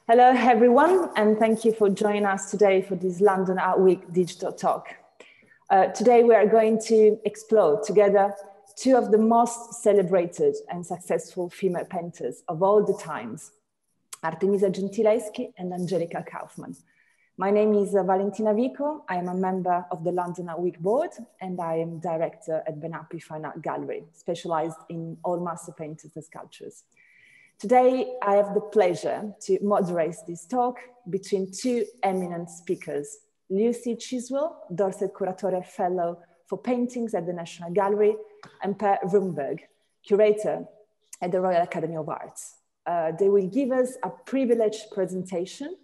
Hello, everyone, and thank you for joining us today for this London Art Week digital talk. Today, we are going to explore together two of the most celebrated and successful female painters of all the times, Artemisia Gentileschi and Angelica Kauffman. My name is Valentina Vico. I am a member of the London Art Week board, and I am director at Ben Happy Fine Art Gallery, specialized in all master painters and sculptures. Today, I have the pleasure to moderate this talk between two eminent speakers, Lucy Chiswell, Dorset Curatorial Fellow for Paintings at the National Gallery, and Per Rumberg, Curator at the Royal Academy of Arts. They will give us a privileged presentation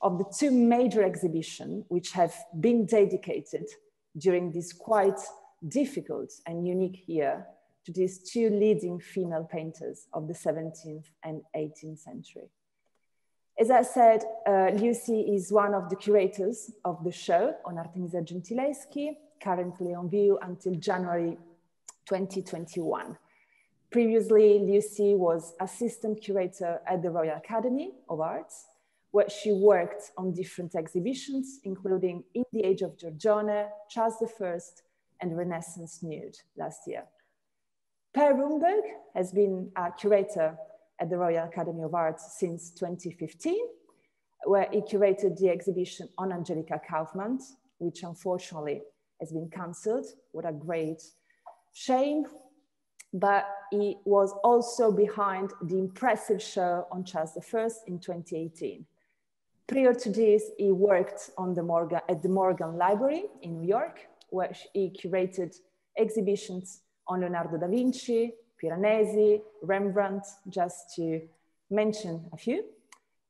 of the two major exhibitions which have been dedicated during this quite difficult and unique year to these two leading female painters of the 17th and 18th century. As I said, Lucy is one of the curators of the show on Artemisia Gentileschi, currently on view until January 2021. Previously, Lucy was assistant curator at the Royal Academy of Arts, where she worked on different exhibitions, including In the Age of Giorgione, Charles I, and Renaissance Nude last year. Per Rumberg has been a curator at the Royal Academy of Arts since 2015, where he curated the exhibition on Angelica Kauffman, which unfortunately has been cancelled. What a great shame. But he was also behind the impressive show on Charles I in 2018. Prior to this, he worked on at the Morgan Library in New York, where he curated exhibitions on Leonardo da Vinci, Piranesi, Rembrandt, just to mention a few.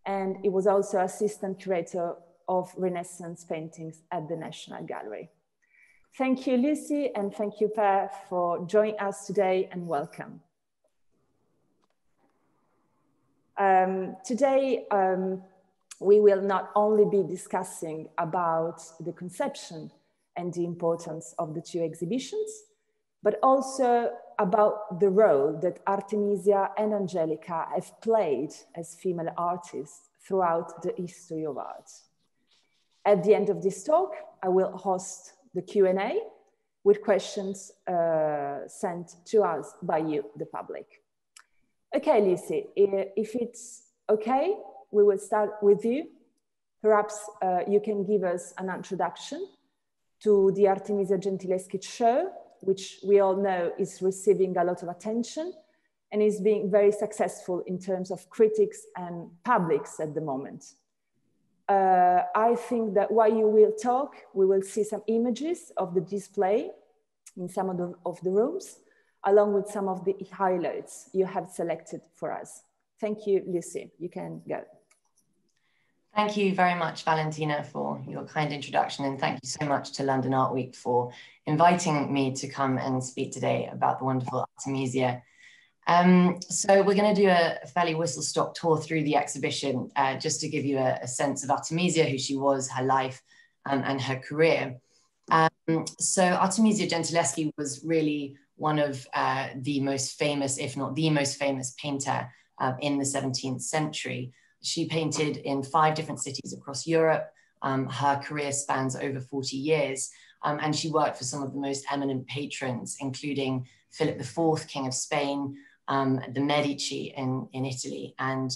And he was also assistant curator of Renaissance paintings at the National Gallery. Thank you, Lucy, and thank you, Per, for joining us today, and welcome. Today, we will not only be discussing about the conception and the importance of the two exhibitions, but also about the role that Artemisia and Angelica have played as female artists throughout the history of art. At the end of this talk, I will host the Q&A with questions sent to us by you, the public. Okay, Lucy, if it's okay, we will start with you. Perhaps you can give us an introduction to the Artemisia Gentileschi show, which we all know is receiving a lot of attention and is being very successful in terms of critics and publics at the moment. I think that while you will talk, we will see some images of the display in some of the rooms, along with some of the highlights you have selected for us. Thank you, Lucy. You can go. Thank you very much, Valentina, for your kind introduction, and thank you so much to London Art Week for inviting me to come and speak today about the wonderful Artemisia. So we're going to do a fairly whistle-stop tour through the exhibition, just to give you a sense of Artemisia, who she was, her life, and her career. So Artemisia Gentileschi was really one of the most famous, if not the most famous painter in the 17th century. She painted in 5 different cities across Europe. Her career spans over 40 years, and she worked for some of the most eminent patrons, including Philip IV, King of Spain, the Medici in Italy, and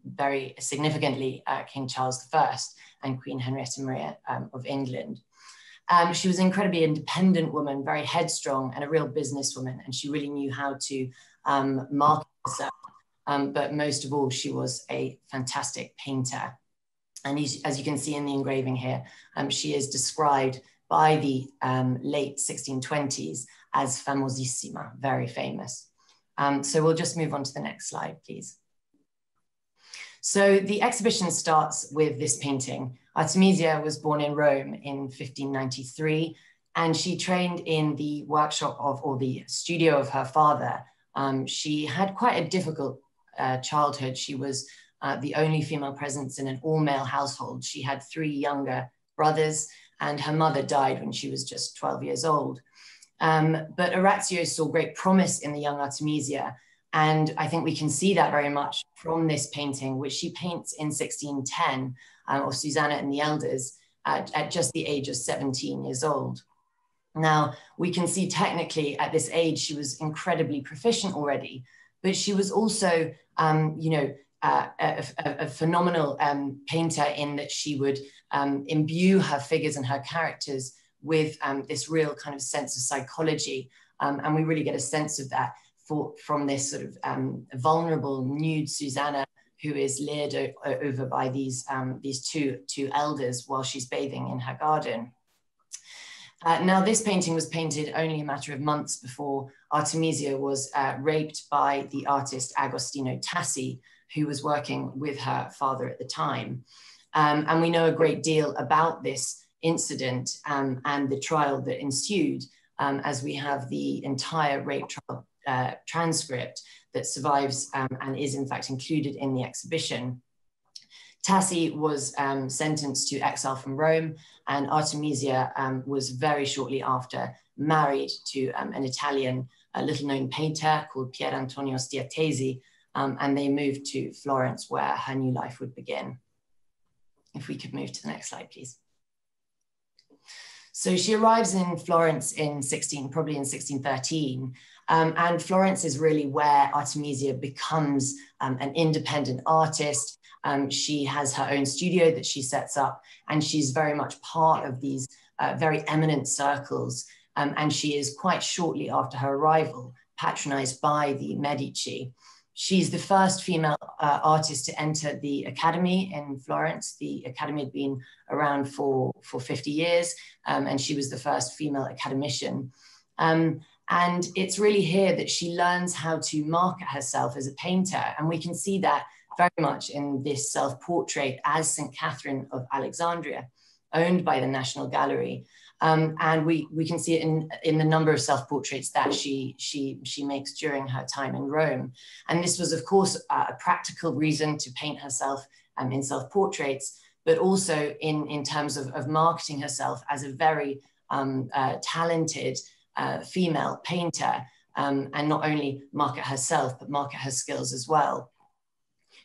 very significantly, King Charles I and Queen Henrietta Maria of England. She was an incredibly independent woman, very headstrong, and a real businesswoman, and she really knew how to market herself. But most of all, she was a fantastic painter. And as you can see in the engraving here, she is described by the late 1620s as famosissima, very famous. So we'll just move on to the next slide, please. So the exhibition starts with this painting. Artemisia was born in Rome in 1593, and she trained in the workshop of, or the studio of her father. She had quite a difficult childhood. She was the only female presence in an all-male household. She had 3 younger brothers, and her mother died when she was just 12 years old. But Orazio saw great promise in the young Artemisia, And I think we can see that very much from this painting, which she paints in 1610, of Susanna and the Elders at just the age of 17 years old. Now, we can see technically at this age, she was incredibly proficient already, but she was also, you know, a phenomenal painter in that she would imbue her figures and her characters with this real kind of sense of psychology. And we really get a sense of that from this sort of vulnerable, nude Susanna, who is leered over by these two elders while she's bathing in her garden. Now, this painting was painted only a matter of months before Artemisia was raped by the artist Agostino Tassi, who was working with her father at the time. And we know a great deal about this incident and the trial that ensued, as we have the entire rape trial transcript that survives and is in fact included in the exhibition. Tassi was sentenced to exile from Rome, and Artemisia was very shortly after married to an Italian little-known painter called Pier Antonio Stiatesi, and they moved to Florence, where her new life would begin. If we could move to the next slide, please. So she arrives in Florence in probably in 1613, and Florence is really where Artemisia becomes an independent artist. She has her own studio that she sets up, and she's very much part of these very eminent circles. And she is quite shortly after her arrival patronized by the Medici. She's the first female artist to enter the Academy in Florence. The Academy had been around for 50 years, and she was the first female academician. And it's really here that she learns how to market herself as a painter. And we can see that very much in this self-portrait as St. Catherine of Alexandria, owned by the National Gallery. And we can see it in the number of self-portraits that she makes during her time in Rome. And this was, of course, a practical reason to paint herself in self-portraits, but also in terms of marketing herself as a very talented female painter, and not only market herself, but market her skills as well.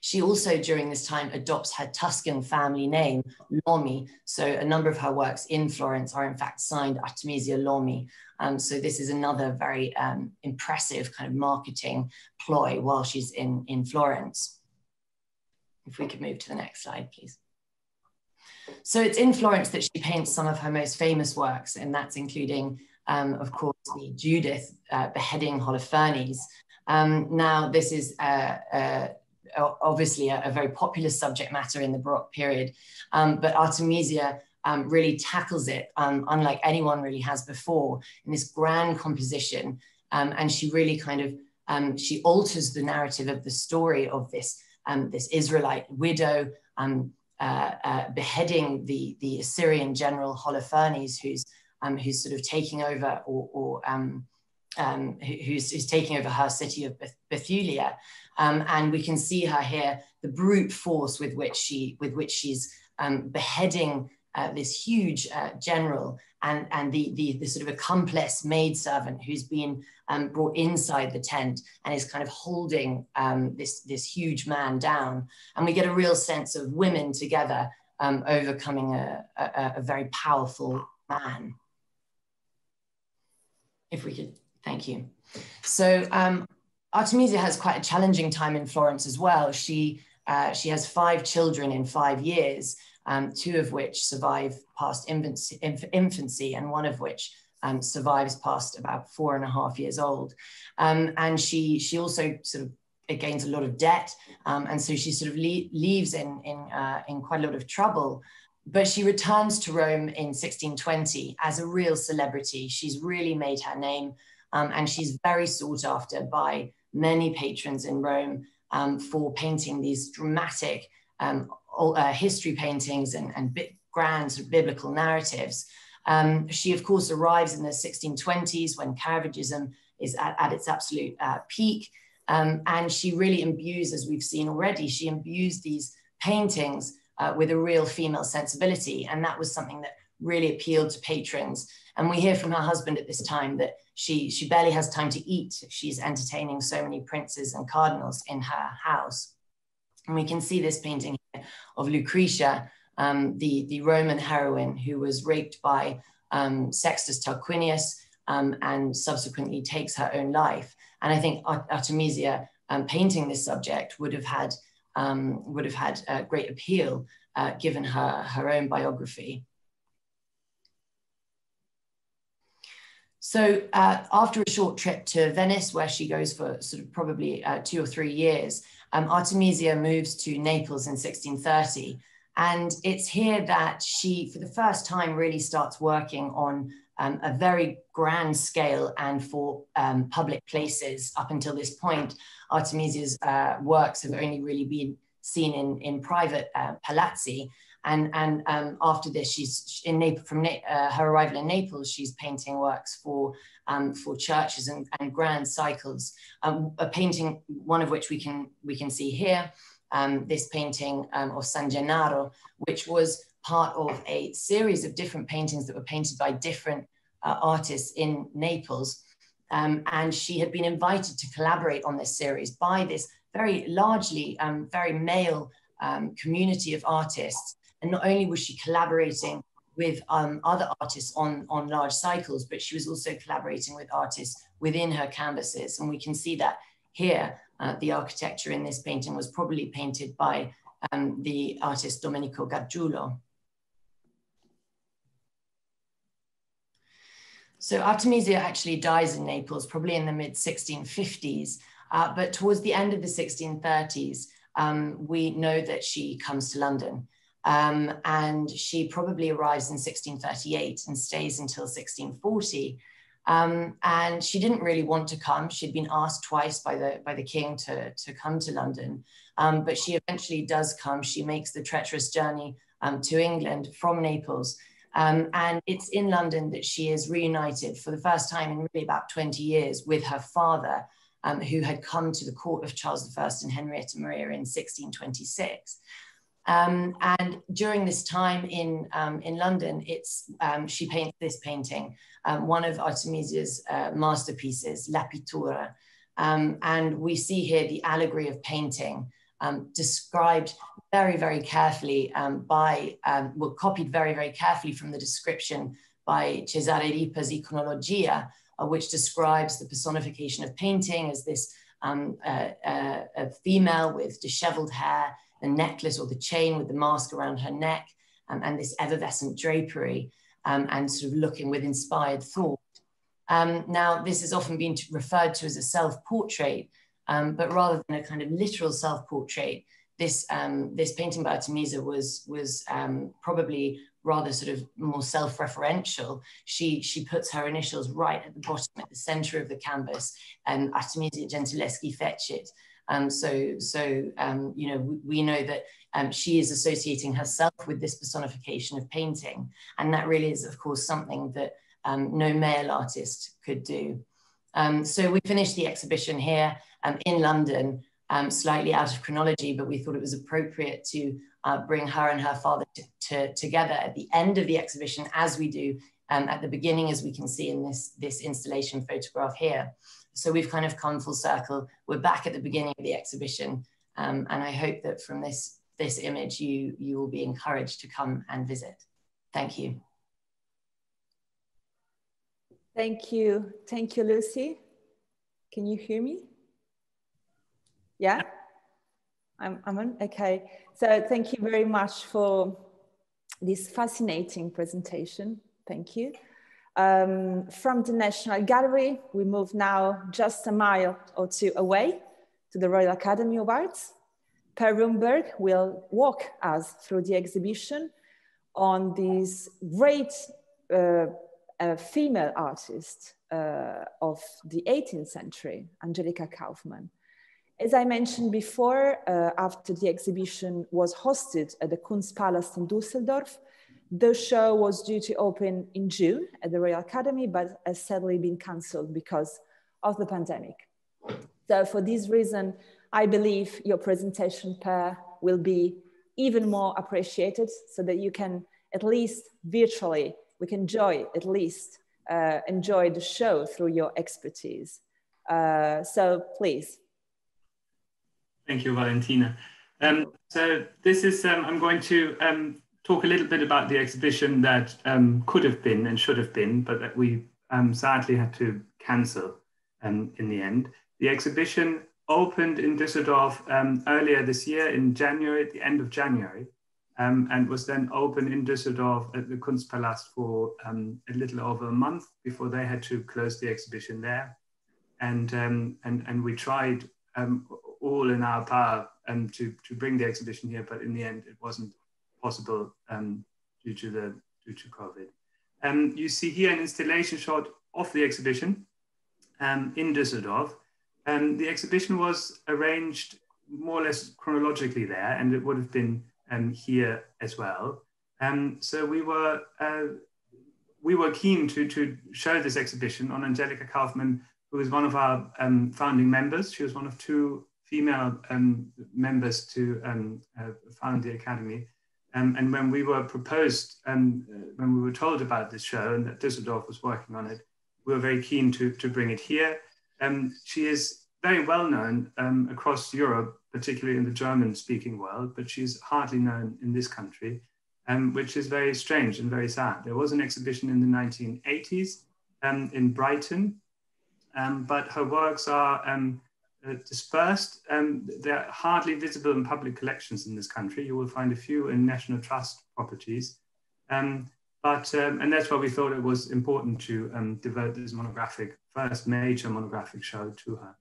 She also, during this time, adopts her Tuscan family name, Lomi. So a number of her works in Florence are in fact signed Artemisia Lomi. So this is another very impressive kind of marketing ploy while she's in Florence. If we could move to the next slide, please. So it's in Florence that she paints some of her most famous works, and that's including, of course, the Judith beheading Holofernes. Now, this is obviously a very popular subject matter in the Baroque period, but Artemisia really tackles it, unlike anyone really has before, in this grand composition, and she really kind of, she alters the narrative of the story of this Israelite widow beheading the Assyrian general Holofernes, who's sort of taking over, who's taking over her city of Bethulia. And we can see her here, the brute force with which she's beheading this huge general, and the sort of accomplice maidservant who's been brought inside the tent and is kind of holding this huge man down. And we get a real sense of women together overcoming a very powerful man. If we could, thank you. So Artemisia has quite a challenging time in Florence as well. She has 5 children in 5 years, 2 of which survive past infancy, and 1 of which survives past about 4.5 years old. And she also sort of gains a lot of debt, and so she sort of leaves in quite a lot of trouble. But she returns to Rome in 1620 as a real celebrity. She's really made her name, and she's very sought after by many patrons in Rome for painting these dramatic history paintings and grand biblical narratives. She, of course, arrives in the 1620s when Caravagism is at its absolute peak. And she really imbues, as we've seen already, she imbues these paintings with a real female sensibility. And that was something that really appealed to patrons. And we hear from her husband at this time that she barely has time to eat. She's entertaining so many princes and cardinals in her house. And we can see this painting here of Lucretia, the Roman heroine who was raped by Sextus Tarquinius and subsequently takes her own life. And I think Artemisia painting this subject would have had great appeal given her own biography. So after a short trip to Venice, where she goes for sort of probably 2 or 3 years, Artemisia moves to Naples in 1630. And it's here that she, for the first time, really starts working on a very grand scale and for public places. Up until this point, Artemisia's works have only really been seen in private palazzi. And after this, she's in Naples. From her arrival in Naples, she's painting works for churches and grand cycles. A painting, one of which we can see here, this painting of San Gennaro, which was part of a series of different paintings that were painted by different artists in Naples. And she had been invited to collaborate on this series by this very largely very male community of artists. And not only was she collaborating with other artists on large cycles, but she was also collaborating with artists within her canvases. And we can see that here, the architecture in this painting was probably painted by the artist Domenico Gargiulo. So Artemisia actually dies in Naples, probably in the mid-1650s, but towards the end of the 1630s, we know that she comes to London. And she probably arrives in 1638 and stays until 1640. And she didn't really want to come. She'd been asked twice by the king to come to London, but she eventually does come. She makes the treacherous journey to England from Naples. And it's in London that she is reunited for the first time in really about 20 years with her father, who had come to the court of Charles I and Henrietta Maria in 1626. And during this time in London, she paints this painting, one of Artemisia's masterpieces, Lapitura. And we see here the allegory of painting described very, very carefully copied very, very carefully from the description by Cesare Ripa's Iconologia, which describes the personification of painting as this a female with disheveled hair, the necklace or the chain with the mask around her neck, and this effervescent drapery, and sort of looking with inspired thought. Now, this has often been referred to as a self-portrait, but rather than a kind of literal self-portrait, this painting by Artemisia was probably rather sort of more self-referential. She puts her initials right at the bottom, at the center of the canvas, and Artemisia Gentileschi fecit. You know, we know that she is associating herself with this personification of painting, and that really is, of course, something that no male artist could do. So we finished the exhibition here in London, slightly out of chronology, but we thought it was appropriate to bring her and her father together at the end of the exhibition, as we do at the beginning, as we can see in this installation photograph here. So we've kind of come full circle. We're back at the beginning of the exhibition, and I hope that from this image, you will be encouraged to come and visit. Thank you. Thank you, Lucy. Can you hear me? Yeah, I'm on. Okay. So thank you very much for this fascinating presentation. Thank you. From the National Gallery, we move now just a mile or two away to the Royal Academy of Arts. Per Rumberg will walk us through the exhibition on this great female artist of the 18th century, Angelica Kauffman. As I mentioned before, after the exhibition was hosted at the Kunstpalast in Düsseldorf, the show was due to open in June at the Royal Academy, but has sadly been cancelled because of the pandemic. So for this reason, I believe your presentation, Per, will be even more appreciated so that you can at least virtually, we can enjoy the show through your expertise. So please. Thank you, Valentina. So this is, I'm going to talk a little bit about the exhibition that could have been and should have been, but that we sadly had to cancel in the end. The exhibition opened in Düsseldorf earlier this year in January, at the end of January, and was then open in Düsseldorf at the Kunstpalast for a little over a month before they had to close the exhibition there. And we tried all in our power to bring the exhibition here, but in the end it wasn't possible due to COVID. You see here an installation shot of the exhibition in Düsseldorf. The exhibition was arranged more or less chronologically there, and it would have been here as well. So we were keen to show this exhibition on Angelica Kauffman, who is one of our founding members. She was one of two female members to found the Academy. And when we were proposed, when we were told about this show and that Düsseldorf was working on it, we were very keen to bring it here. She is very well known across Europe, particularly in the German-speaking world, but she's hardly known in this country, which is very strange and very sad. There was an exhibition in the 1980s in Brighton, but her works are dispersed. They're hardly visible in public collections in this country. You will find a few in National Trust properties. And that's why we thought it was important to devote this monographic, first major monographic show to her.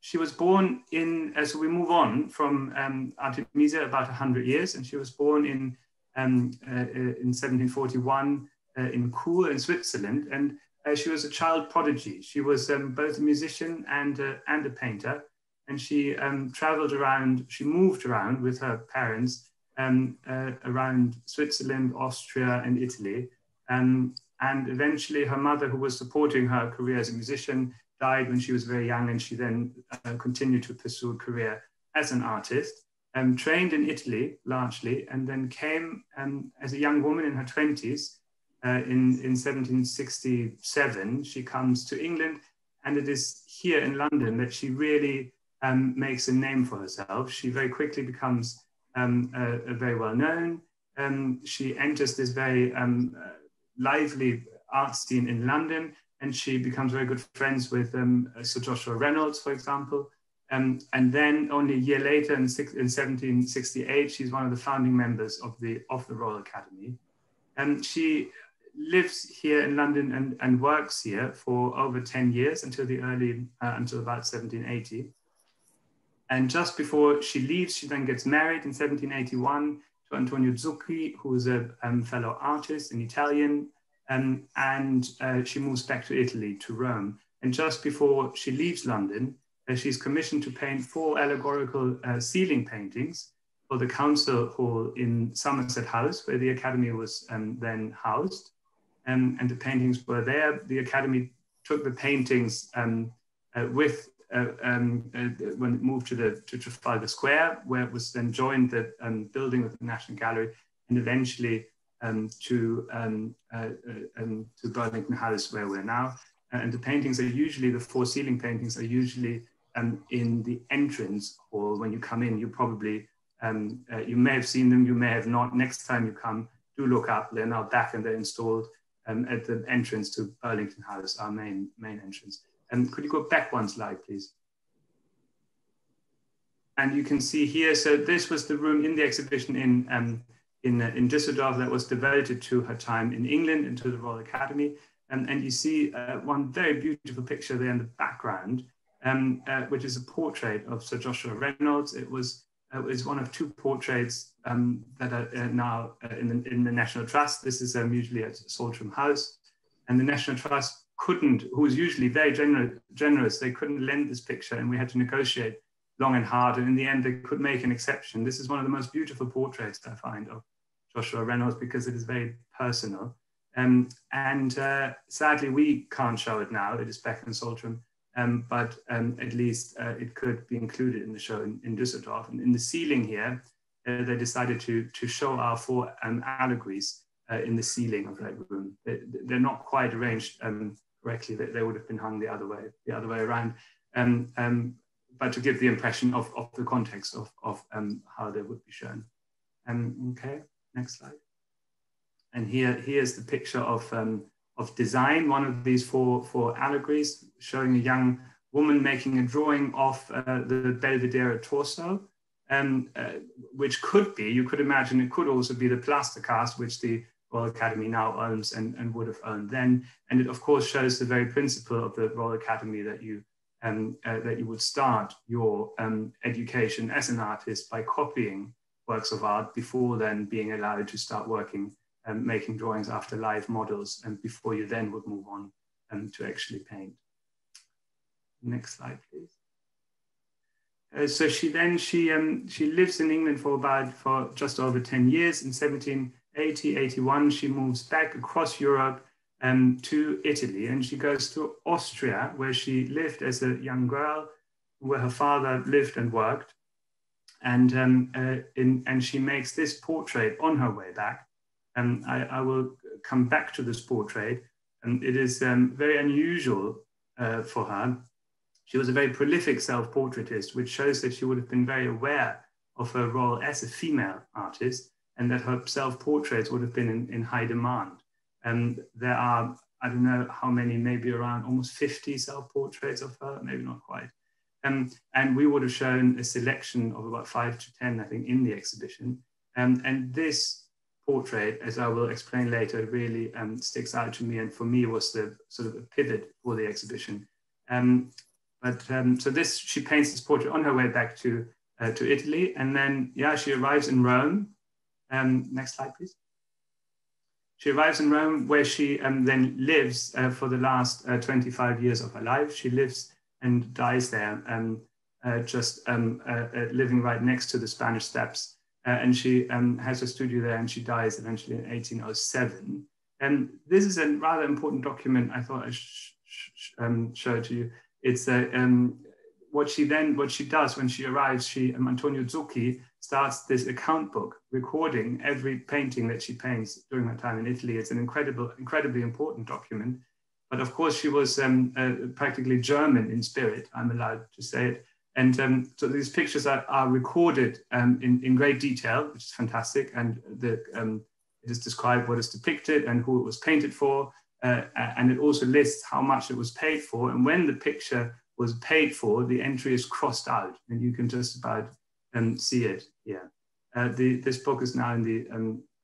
She was born in, as we move on from Artemisia, about 100 years, and she was born in 1741 in Chur in Switzerland, and she was a child prodigy. She was both a musician and a painter, and she traveled around, she moved around with her parents around Switzerland, Austria, and Italy. And eventually her mother, who was supporting her career as a musician, died when she was very young, and she then continued to pursue a career as an artist, trained in Italy largely, and then came as a young woman in her 20s. In 1767, she comes to England, and it is here in London that she really makes a name for herself. She very quickly becomes very well known. She enters this very lively art scene in London, and she becomes very good friends with Sir Joshua Reynolds, for example. And then only a year later, in 1768, she's one of the founding members of the Royal Academy. And she lives here in London and works here for over 10 years until until about 1780. And just before she leaves, she then gets married in 1781 to Antonio Zucchi, who is a fellow artist, an Italian, and she moves back to Italy, to Rome. And just before she leaves London, she's commissioned to paint 4 allegorical ceiling paintings for the council hall in Somerset House, where the Academy was then housed. And the paintings were there. The Academy took the paintings when it moved to Trafalgar Square, where it was then joined the building with the National Gallery, and eventually to Burlington House, where we're now. And the paintings are usually, the 4 ceiling paintings are usually in the entrance hall. When you come in, you probably, you may have seen them, you may have not. Next time you come, do look up. They're now back and they're installed at the entrance to Burlington House, our main entrance. Could you go back one slide, please? And you can see here, so this was the room in the exhibition in Düsseldorf that was devoted to her time in England and to the Royal Academy. And you see one very beautiful picture there in the background, which is a portrait of Sir Joshua Reynolds. It was one of 2 portraits that are now in the National Trust. This is usually at Saltram House, and the National Trust couldn't, who was usually very generous, they couldn't lend this picture, and we had to negotiate long and hard, and in the end they could make an exception. This is one of the most beautiful portraits I find of Joshua Reynolds, because it is very personal. Sadly we can't show it now, it is back in Saltram, but at least it could be included in the show in Düsseldorf. And in the ceiling here, they decided to show our four allegories in the ceiling of that room. They're not quite arranged correctly. They would have been hung the other way around. But to give the impression of the context of how they would be shown. Okay, next slide. And here's the picture of design, one of these four allegories, showing a young woman making a drawing of the Belvedere torso, which could be, you could imagine it could also be the plaster cast, which the Royal Academy now owns and would have owned then. And it of course shows the very principle of the Royal Academy that you would start your education as an artist by copying works of art before then being allowed to start working and making drawings after live models, and before you then would move on to actually paint. Next slide, please. So she lives in England for just over 10 years. In 1780-81, she moves back across Europe to Italy, and she goes to Austria, where she lived as a young girl, where her father lived and worked. And she makes this portrait on her way back. I will come back to this portrait. It is very unusual for her. She was a very prolific self-portraitist, which shows that she would have been very aware of her role as a female artist, and that her self-portraits would have been in high demand. There are, I don't know how many, maybe around almost 50 self-portraits of her, maybe not quite. And we would have shown a selection of about 5 to 10, I think, in the exhibition. And this portrait, as I will explain later, really sticks out to me, and for me was the sort of a pivot for the exhibition. So she paints this portrait on her way back to Italy, and then she arrives in Rome. Next slide, please. She arrives in Rome, where she then lives for the last 25 years of her life. She lives and dies there, living right next to the Spanish Steps. And she has a studio there, and she dies eventually in 1807. And this is a rather important document I thought I show to you. It's what she does when she arrives. Antonio Zucchi starts this account book recording every painting that she paints during her time in Italy. It's an incredibly important document. But of course, she was practically German in spirit, I'm allowed to say it. And so these pictures are recorded in great detail, which is fantastic. And it is described what is depicted and who it was painted for. And it also lists how much it was paid for. And when the picture was paid for, the entry is crossed out, and you can just about see it here. This book is now in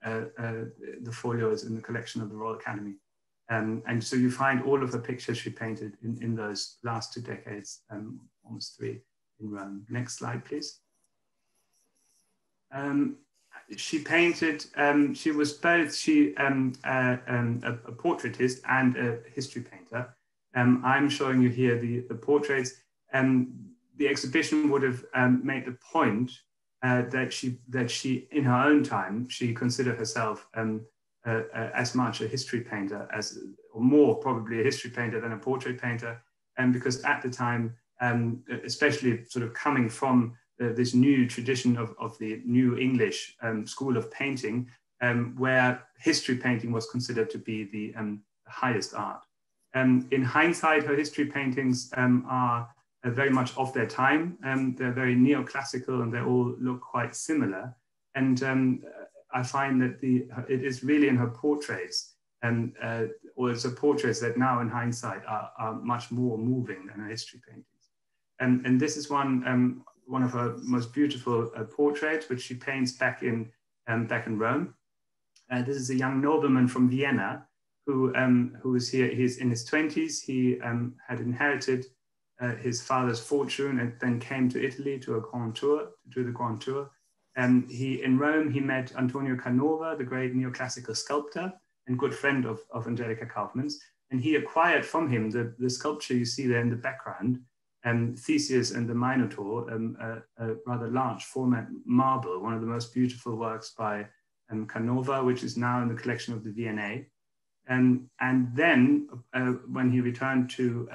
the folio is in the collection of the Royal Academy. And so you find all of the pictures she painted in those last 2 decades, almost 3 in Rome. Next slide, please. She painted, she was both a portraitist and a history painter. I'm showing you here the portraits. The exhibition would have made the point that she, in her own time, she considered herself as much a history painter or more probably a history painter than a portrait painter. And because at the time, especially sort of coming from this new tradition of the New English school of painting, where history painting was considered to be the highest art. In hindsight, her history paintings are very much of their time. They're very neoclassical, and they all look quite similar. And I find that it is really in her portraits, or it's her portraits that now in hindsight are much more moving than her history paintings. And this is one of her most beautiful portraits, which she paints back in Rome. This is a young nobleman from Vienna who is here. He's in his 20s. He had inherited his father's fortune and then came to Italy to do the Grand Tour. In Rome, he met Antonio Canova, the great neoclassical sculptor and good friend of Angelica Kauffman's. And he acquired from him the sculpture you see there in the background, Theseus and the Minotaur, a rather large format marble, one of the most beautiful works by Canova, which is now in the collection of the V&A. And then when he returned to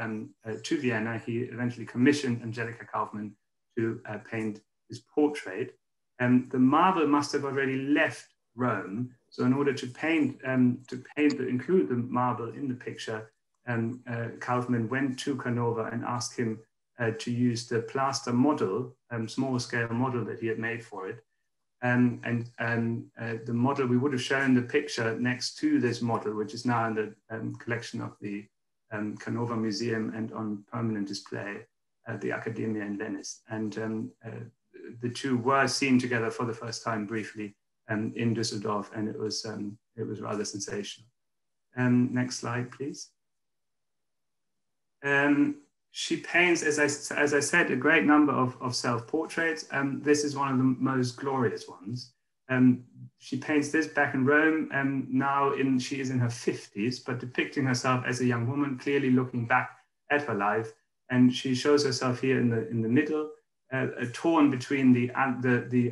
Vienna, he eventually commissioned Angelica Kauffman to paint his portrait. The marble must have already left Rome. So in order to include the marble in the picture, Kaufman went to Canova and asked him to use the plaster model, small scale model that he had made for it. The model, we would have shown the picture next to this model, which is now in the collection of the Canova Museum and on permanent display at the Accademia in Venice. And the two were seen together for the first time briefly in Düsseldorf, and it was rather sensational. Next slide, please. She paints, as I said, a great number of self-portraits. This is one of the most glorious ones. She paints this back in Rome, and now she is in her 50s, but depicting herself as a young woman, clearly looking back at her life. And she shows herself here in the middle, torn between the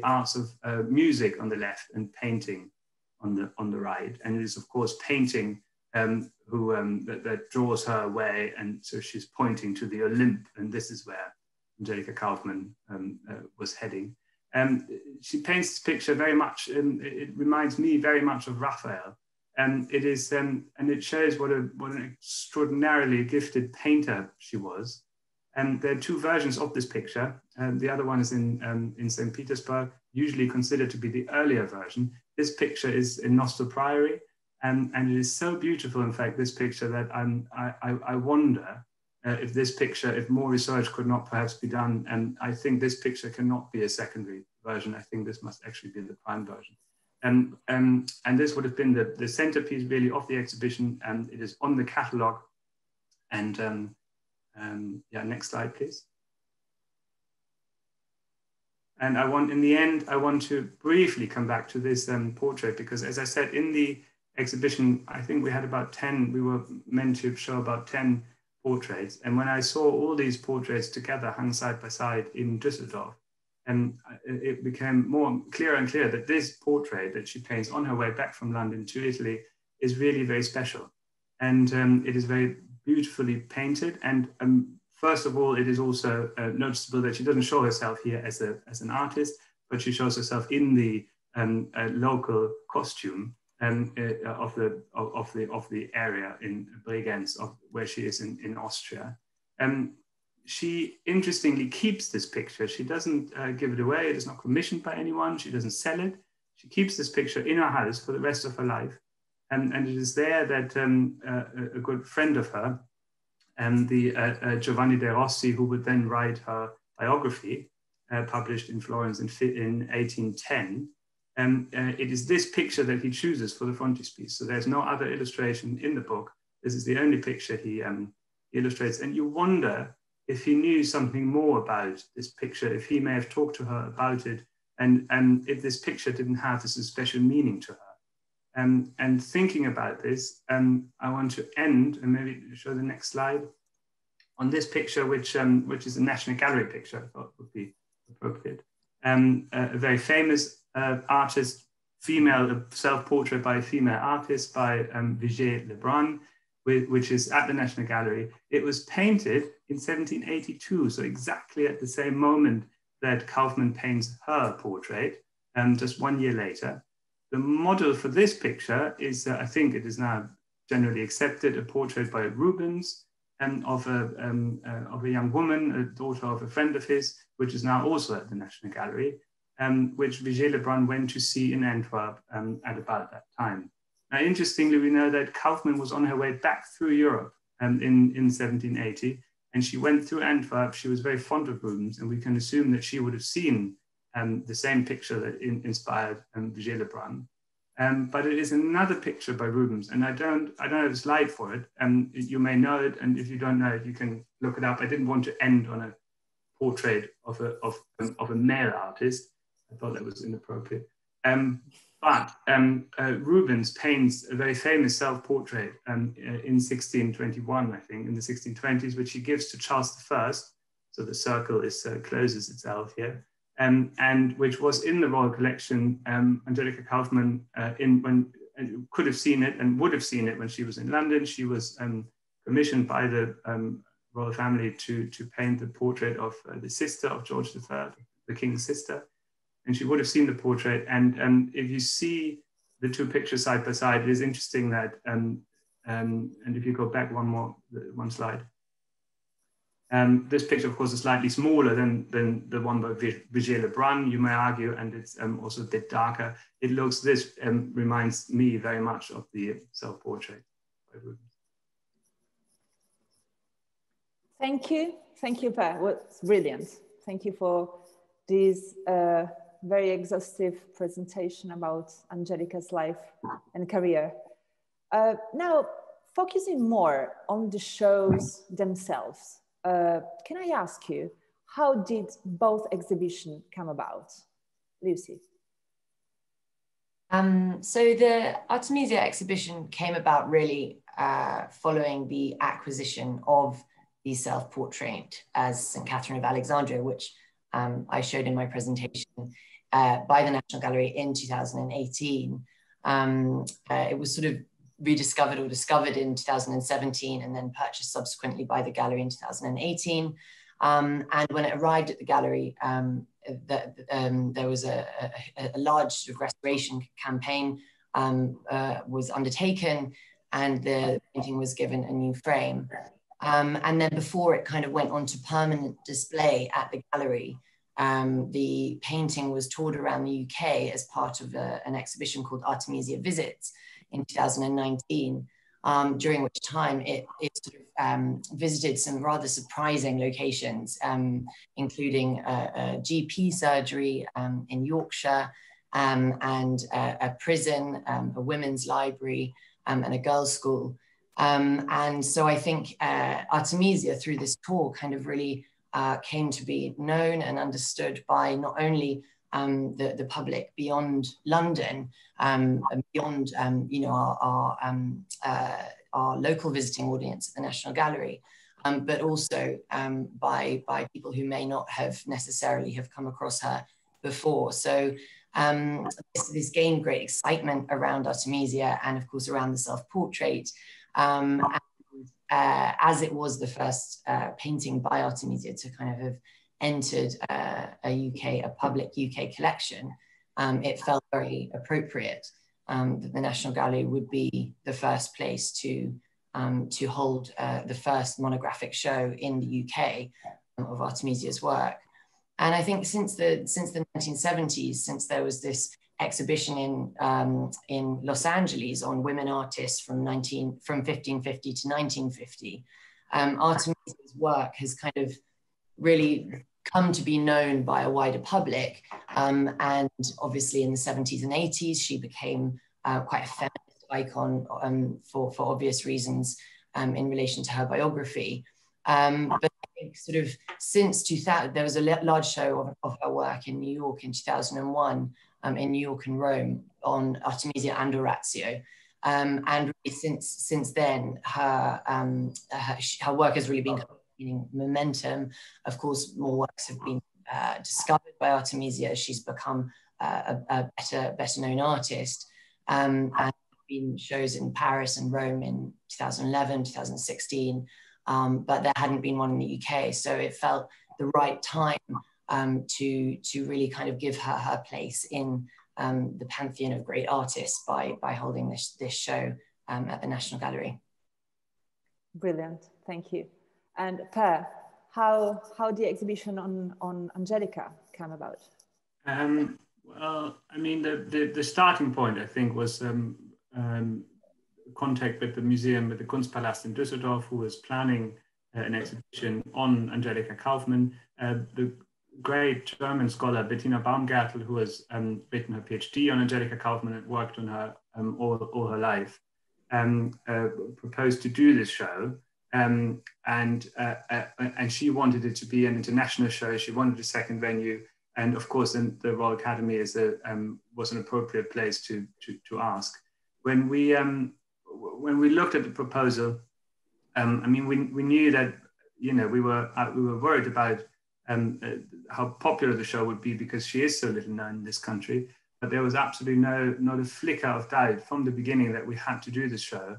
arts of music on the left and painting on the right. And it is, of course, painting that draws her away, and so she's pointing to the Olymp, and this is where Angelica Kauffman was heading. She paints this picture very much, it reminds me very much of Raphael, and it is, and it shows what an extraordinarily gifted painter she was. And there are two versions of this picture. The other one is in St. Petersburg, usually considered to be the earlier version. This picture is in Nostell Priory. And it is so beautiful, in fact, this picture, that I wonder if more research could not perhaps be done. And I think this picture cannot be a secondary version. I think this must actually be the prime version. And this would have been the centerpiece really of the exhibition, and it is on the catalogue. And yeah, next slide, please. And in the end, I want to briefly come back to this portrait, because as I said, in the exhibition, I think we had about 10, we were meant to show about 10 portraits. And when I saw all these portraits together hung side by side in Düsseldorf, and it became more clearer and clearer that this portrait that she paints on her way back from London to Italy is really very special. And it is very beautifully painted. And first of all, it is also noticeable that she doesn't show herself here as an artist, but she shows herself in the local costume of the area in Bregenz, where she is in Austria. She interestingly keeps this picture. She doesn't give it away. It is not commissioned by anyone. She doesn't sell it. She keeps this picture in her house for the rest of her life. And it is there that a good friend of her, the Giovanni de Rossi, who would then write her biography, published in Florence in 1810, it is this picture that he chooses for the frontispiece. So there's no other illustration in the book. This is the only picture he illustrates. And you wonder if he knew something more about this picture, if he may have talked to her about it, and if this picture didn't have this special meaning to her. And thinking about this, I want to end, and maybe show the next slide, on this picture, which is a National Gallery picture, I thought would be appropriate. A very famous artist, a self-portrait by a female artist by Vigée Lebrun, which is at the National Gallery. It was painted in 1782, so exactly at the same moment that Kaufman paints her portrait, just 1 year later. The model for this picture is, I think it is now generally accepted, a portrait by Rubens of a young woman, a daughter of a friend of his, which is now also at the National Gallery, which Vigée Lebrun went to see in Antwerp at about that time. Now, interestingly, we know that Kaufman was on her way back through Europe in 1780, and she went through Antwerp. She was very fond of Rubens, and we can assume that she would have seen the same picture that inspired Vigée Lebrun. But it is another picture by Rubens, and I don't have a slide for it. You may know it, and if you don't know it, you can look it up. I didn't want to end on a portrait of a male artist. I thought that was inappropriate. But Rubens paints a very famous self-portrait in 1621, I think, in the 1620s, which he gives to Charles I. So the circle closes itself here. And which was in the Royal Collection. Angelica Kauffman could have seen it and would have seen it when she was in London. She was commissioned by the royal family to paint the portrait of the sister of George III, the king's sister. and she would have seen the portrait. And if you see the two pictures side by side, it is interesting that, and if you go back one slide, this picture, of course, is slightly smaller than the one by Vigée Lebrun, you may argue, and it's also a bit darker. This reminds me very much of the self-portrait. Thank you, Per. Well, it's brilliant. Thank you for this very exhaustive presentation about Angelica's life and career. Now, focusing more on the shows themselves, can I ask you, how did both exhibitions come about? Lucy. So the Artemisia exhibition came about really following the acquisition of the self-portrait as St. Catherine of Alexandria, which I showed in my presentation, by the National Gallery in 2018. It was sort of rediscovered or discovered in 2017 and then purchased subsequently by the gallery in 2018. And when it arrived at the gallery, there was a large sort of restoration campaign was undertaken, and the painting was given a new frame. And then before it kind of went on to permanent display at the gallery, the painting was toured around the UK as part of an exhibition called Artemisia Visits in 2019, during which time it sort of visited some rather surprising locations, including a GP surgery in Yorkshire, and a prison, a women's library, and a girls' school. And so I think Artemisia, through this tour, kind of really came to be known and understood by not only the public beyond London, and beyond you know, our local visiting audience at the National Gallery, but also by people who may not have necessarily have come across her before. So this gained great excitement around Artemisia, and of course around the self-portrait. As it was the first painting by Artemisia to kind of have entered a public UK collection, it felt very appropriate that the National Gallery would be the first place to hold the first monographic show in the UK of Artemisia's work. And I think since the 1970s, since there was this exhibition in Los Angeles on women artists from 1550 to 1950, Artemisia's work has kind of really come to be known by a wider public. And obviously in the 70s and 80s, she became quite a feminist icon for obvious reasons in relation to her biography. But I think sort of since 2000, there was a large show of her work in New York in 2001, in New York and Rome, on Artemisia and Orazio. And really since then, her work has really been gaining momentum. Of course, more works have been discovered by Artemisia as she's become a better known artist. And been shows in Paris and Rome in 2011, 2016, but there hadn't been one in the UK. So it felt the right time to really kind of give her place in the pantheon of great artists by holding this show at the National Gallery. Brilliant, thank you. And Per, how the exhibition on Angelica came about? Well, I mean, the starting point, I think, was contact with the museum, with the Kunstpalast in Düsseldorf, who was planning an exhibition on Angelica Kauffman. The great German scholar Bettina Baumgärtel, who has written her PhD on Angelica Kauffman and worked on her all her life, proposed to do this show. And she wanted it to be an international show. She wanted a second venue. And of course, then the Royal Academy was an appropriate place to ask. When we looked at the proposal, I mean, we knew that, you know, we were worried about how popular the show would be because she is so little known in this country. But there was absolutely not a flicker of doubt from the beginning that we had to do this show,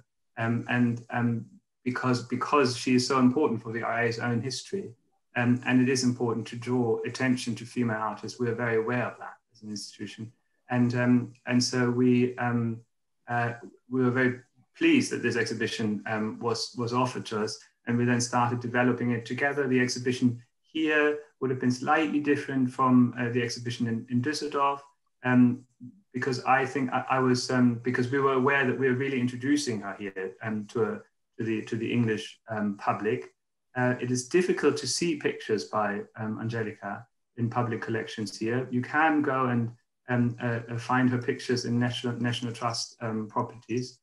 because she is so important for the RA's own history. And it is important to draw attention to female artists. We are very aware of that as an institution. And so we were very pleased that this exhibition was offered to us, and we then started developing it together. The exhibition here would have been slightly different from the exhibition in Düsseldorf, because I think I was, because we were aware that we were really introducing her here to the English public. It is difficult to see pictures by Angelica in public collections here. You can go and find her pictures in National Trust properties,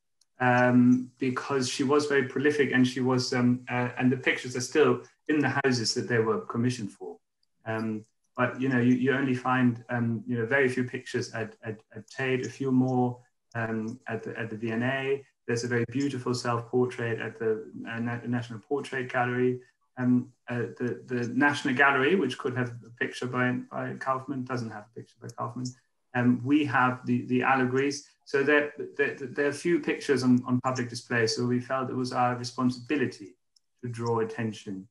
because she was very prolific, and she was, and the pictures are still in the houses that they were commissioned for. But you only find very few pictures at Tate, a few more at the V&A. There's a very beautiful self-portrait at the National Portrait Gallery. The National Gallery, which could have a picture by Kaufman, doesn't have a picture by Kaufman. We have the allegories. So there are few pictures on public display. So we felt it was our responsibility to draw attention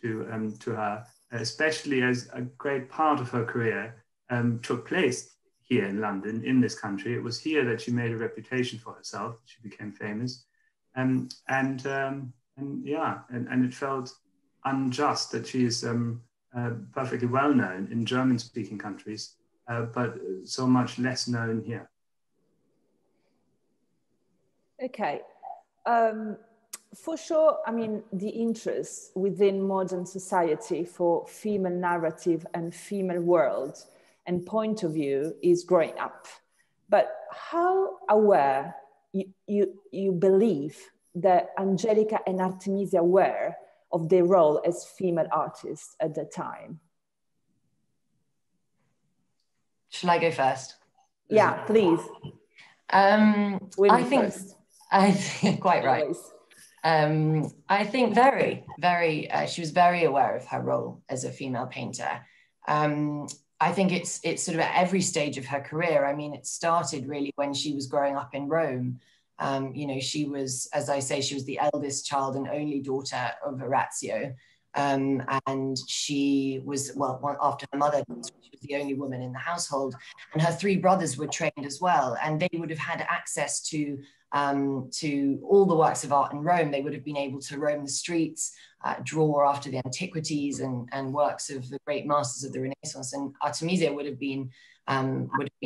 to her, especially as a great part of her career took place here in London, in this country. It was here that she made a reputation for herself. She became famous, and it felt unjust that she is perfectly well known in German-speaking countries, but so much less known here. Okay. For sure, I mean, the interest within modern society for female narrative and female world and point of view is growing up. But how aware you believe that Angelica and Artemisia were of their role as female artists at the time? Shall I go first? Yeah, please. I think quite right. Always. I think very, very, she was very aware of her role as a female painter. I think it's sort of at every stage of her career. I mean, it started really when she was growing up in Rome. She was, as I say, she was the eldest child and only daughter of Orazio. And she was, well, after her mother, she was the only woman in the household, and her three brothers were trained as well, and they would have had access to all the works of art in Rome. They would have been able to roam the streets, draw after the antiquities and works of the great masters of the Renaissance. And Artemisia would have been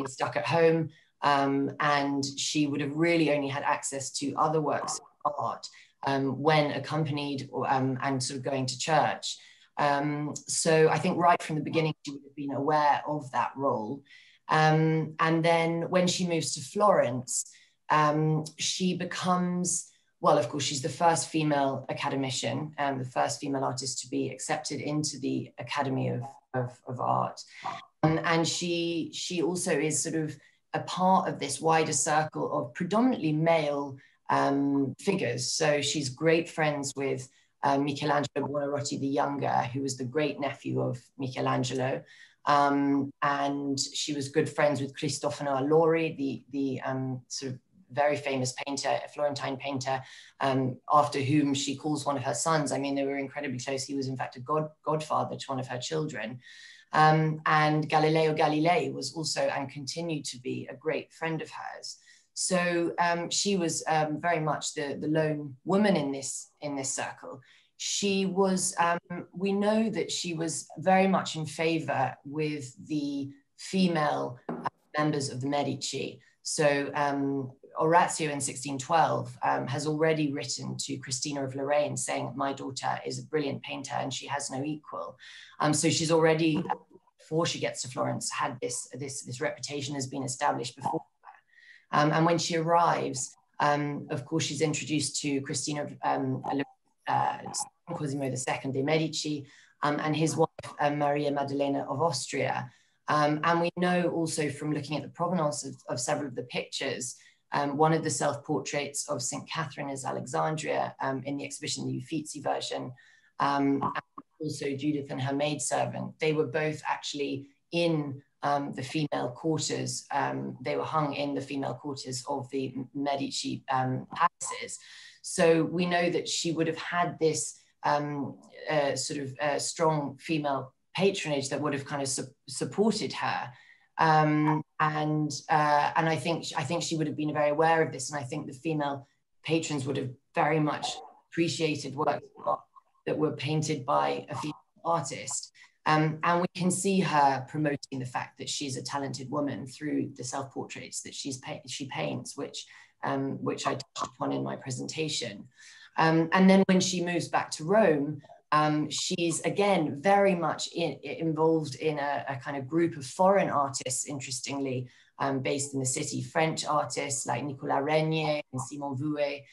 stuck at home, and she would have really only had access to other works of art when accompanied and sort of going to church. So I think right from the beginning, she would have been aware of that role. And then when she moves to Florence, she becomes, well, of course, she's the first female academician and the first female artist to be accepted into the Academy of Art. And she also is sort of a part of this wider circle of predominantly male figures. So she's great friends with Michelangelo Buonarroti the Younger, who was the great nephew of Michelangelo. And she was good friends with Cristofano Allori, the sort of very famous painter, a Florentine painter, after whom she calls one of her sons. I mean, they were incredibly close. He was in fact a godfather to one of her children. And Galileo Galilei was also and continued to be a great friend of hers. So she was very much the lone woman in this circle. She was, we know that she was very much in favor with the female members of the Medici. So Orazio in 1612 has already written to Christina of Lorraine saying, my daughter is a brilliant painter and she has no equal. So she's already, before she gets to Florence, had this reputation has been established before her. And when she arrives, of course, she's introduced to Christina Cosimo II de' Medici and his wife, Maria Maddalena of Austria. And we know also from looking at the provenance of several of the pictures, one of the self-portraits of St. Catherine is Alexandria in the exhibition, the Uffizi version, and also Judith and her maidservant. They were both actually in the female quarters. They were hung in the female quarters of the Medici palaces. So we know that she would have had this sort of strong female patronage that would have kind of supported her. And I think she would have been very aware of this, and I think the female patrons would have very much appreciated works that were painted by a female artist. And we can see her promoting the fact that she's a talented woman through the self-portraits that she paints, which I touched upon in my presentation. And then when she moves back to Rome, she's again very much involved in a kind of group of foreign artists, interestingly, based in the city, French artists like Nicolas Régnier and Simon Vouet,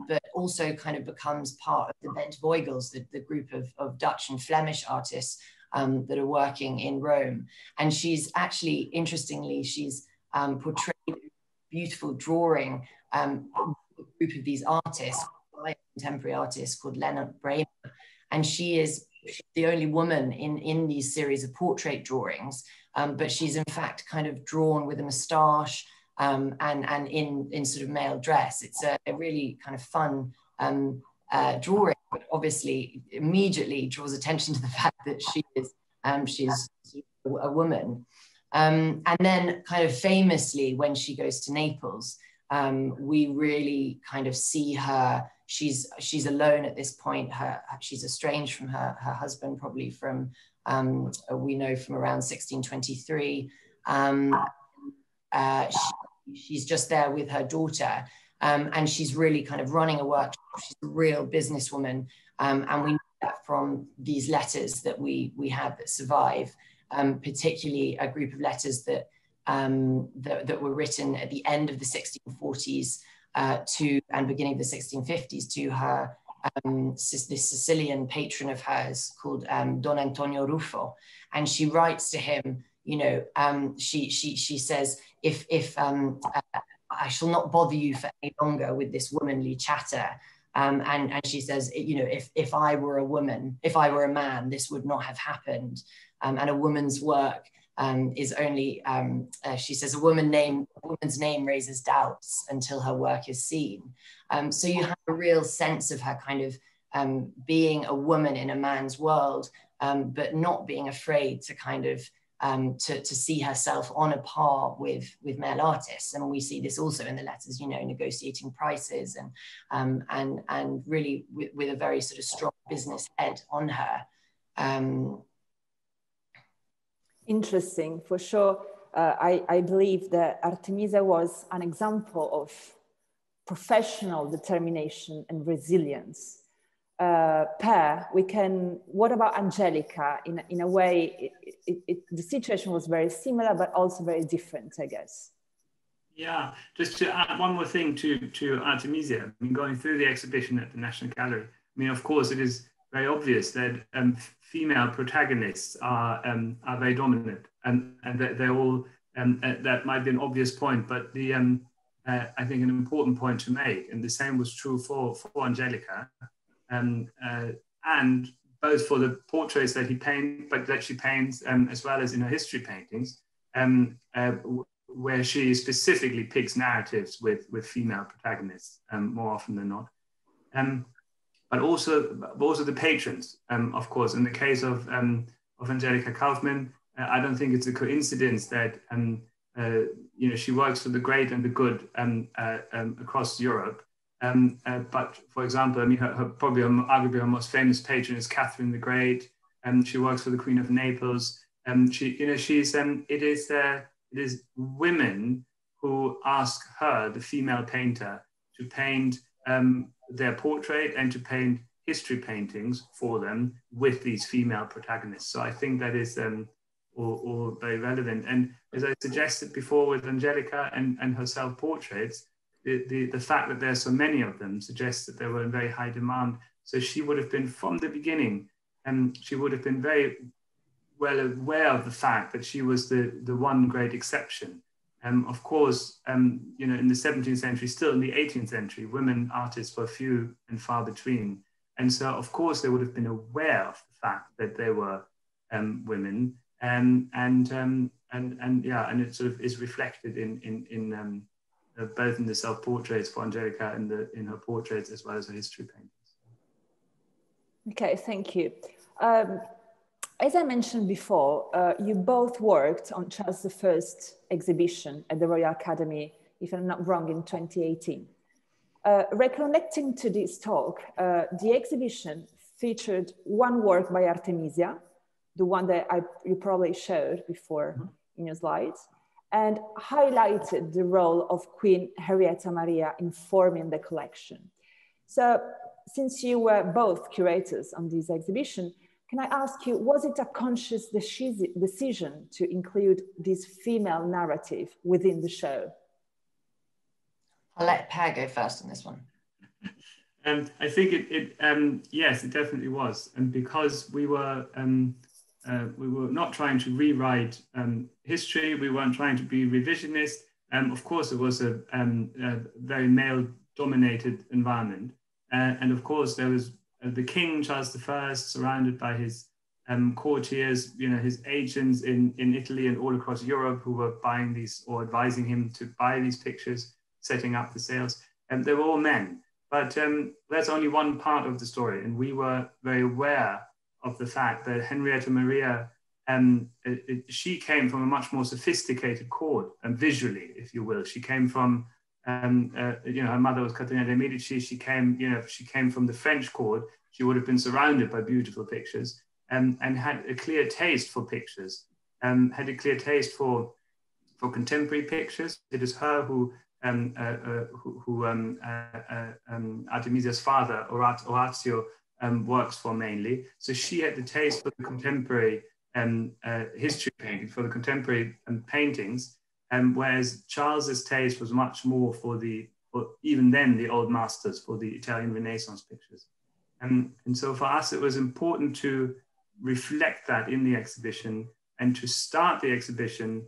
but also kind of becomes part of the Bent Vogels, the group of Dutch and Flemish artists that are working in Rome. And she's actually, interestingly, she's portrayed a beautiful drawing, a group of these artists, by a contemporary artist called Leonard Bremer. And she's the only woman in these series of portrait drawings, but she's in fact kind of drawn with a moustache and in sort of male dress. It's a really kind of fun drawing, but obviously immediately draws attention to the fact that she's a woman. And then kind of famously, when she goes to Naples, we really kind of see her. She's alone at this point. She's estranged from her husband, probably from, we know, from around 1623. She's just there with her daughter, and she's really kind of running a workshop. She's a real businesswoman, and we know that from these letters that we have that survive, particularly a group of letters that were written at the end of the 1640s and beginning of the 1650s to her, this Sicilian patron of hers called Don Antonio Ruffo. And she writes to him, you know, she says, if I shall not bother you for any longer with this womanly chatter. And she says, you know, if I were a woman, if I were a man, this would not have happened. And a woman's work is only, she says, a woman's name raises doubts until her work is seen. So you have a real sense of her kind of being a woman in a man's world, but not being afraid to kind of to see herself on a par with male artists. And we see this also in the letters, you know, negotiating prices and really with a very sort of strong business head on her. Interesting, for sure. I believe that Artemisia was an example of professional determination and resilience. What about Angelica? In a way, the situation was very similar, but also very different, I guess. Yeah, just to add one more thing to Artemisia, I mean, going through the exhibition at the National Gallery, I mean, of course, it is very obvious that female protagonists are very dominant, and that they're all, that might be an obvious point, but the I think an important point to make, and the same was true for Angelica, and both for the portraits that she paints, as well as in her history paintings, where she specifically picks narratives with female protagonists more often than not. But also the patrons, of course. In the case of Angelica Kauffman, I don't think it's a coincidence that you know, she works for the great and the good across Europe. But for example, I mean, arguably her most famous patron is Catherine the Great, and she works for the Queen of Naples. It is women who ask her, the female painter, to paint their portrait and to paint history paintings for them with these female protagonists. So I think that is all very relevant. And as I suggested before with Angelica and her self-portraits, the fact that there are so many of them suggests that they were in very high demand. So she would have been, from the beginning, she would have been very well aware of the fact that she was the one great exception. Of course, you know, in the 17th century, still in the 18th century, women artists were few and far between. And so, of course, they would have been aware of the fact that they were women, and it sort of is reflected in both in the self-portraits for Angelica and in her portraits as well as her history paintings. Okay, thank you. As I mentioned before, you both worked on Charles I's exhibition at the Royal Academy, if I'm not wrong, in 2018. Recollecting to this talk, the exhibition featured one work by Artemisia, the one that you probably showed before in your slides, and highlighted the role of Queen Henrietta Maria in forming the collection. So since you were both curators on this exhibition, can I ask you, was it a conscious decision to include this female narrative within the show? I'll let Per go first on this one. I think yes, it definitely was. And because we were not trying to rewrite history, we weren't trying to be revisionist. Of course, it was a very male-dominated environment. And of course, there was the King, Charles I, surrounded by his courtiers, his agents in Italy and all across Europe who were buying these or advising him to buy these pictures, setting up the sales. And they were all men. But that's only one part of the story. And we were very aware of the fact that Henrietta Maria, she came from a much more sophisticated court, visually, if you will. She came from, her mother was Caterina de' Medici. She came from the French court. She would have been surrounded by beautiful pictures and had a clear taste for pictures, had a clear taste for contemporary pictures. It is her who Artemisia's father, Orazio, works for mainly. So she had the taste for the contemporary history painting, for the contemporary paintings, whereas Charles's taste was much more for even then the old masters, for the Italian Renaissance pictures. And so for us, it was important to reflect that in the exhibition and to start the exhibition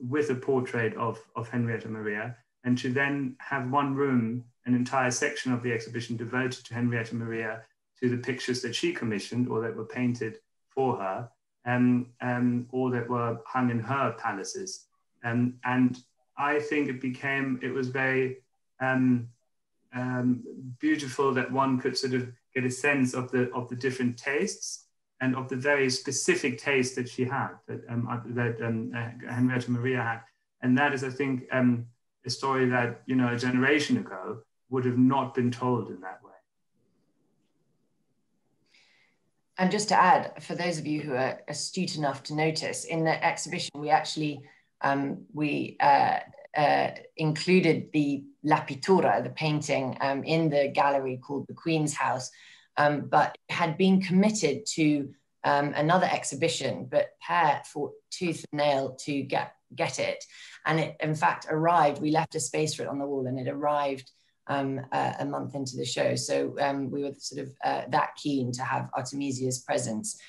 with a portrait of Henrietta Maria, and to then have one room, an entire section of the exhibition devoted to Henrietta Maria, to the pictures that she commissioned or that were painted for her, or that were hung in her palaces. And I think it was very beautiful that one could sort of get a sense of the different tastes and of the very specific taste that she had, that Henrietta Maria had. And that is, I think, a story that, a generation ago would have not been told in that way. And just to add, for those of you who are astute enough to notice, in the exhibition, we actually included the Lapitura, the painting, in the gallery called the Queen's House, but it had been committed to another exhibition, but Per fought tooth and nail to get it. And it, in fact, arrived, we left a space for it on the wall, and it arrived a month into the show. So we were sort of that keen to have Artemisia's presence,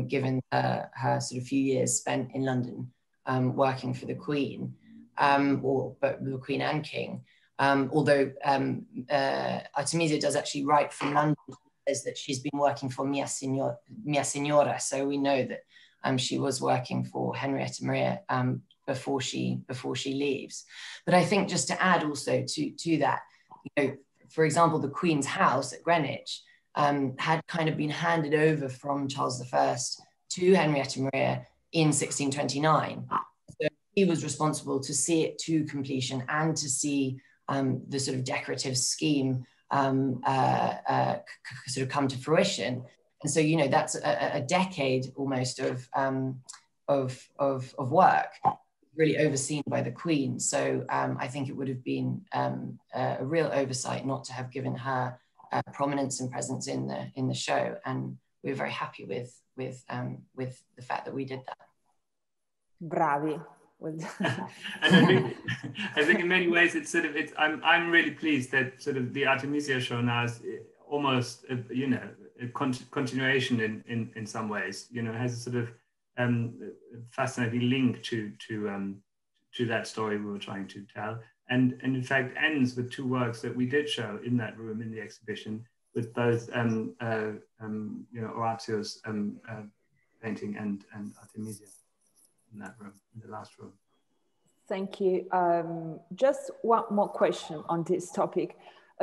given her sort of few years spent in London working for the Queen, but the Queen and King. Although Artemisia does actually write from London, says that she's been working for Mia Signora, so we know that she was working for Henrietta Maria before she leaves. But I think just to add also to that, for example, the Queen's House at Greenwich had kind of been handed over from Charles I to Henrietta Maria in 1629. So he was responsible to see it to completion and to see the sort of decorative scheme sort of come to fruition. And so, that's a decade almost of work, really overseen by the Queen. So I think it would have been a real oversight not to have given her prominence and presence in the show. And we were very happy with the fact that we did that. Bravi. And I think in many ways I'm really pleased that sort of the Artemisia show now is almost a continuation in some ways. It has a sort of fascinating link to that story we were trying to tell, and in fact ends with two works that we did show in that room in the exhibition, with both Orazio's painting and Artemisia in that room, in the last room. Thank you. Just one more question on this topic.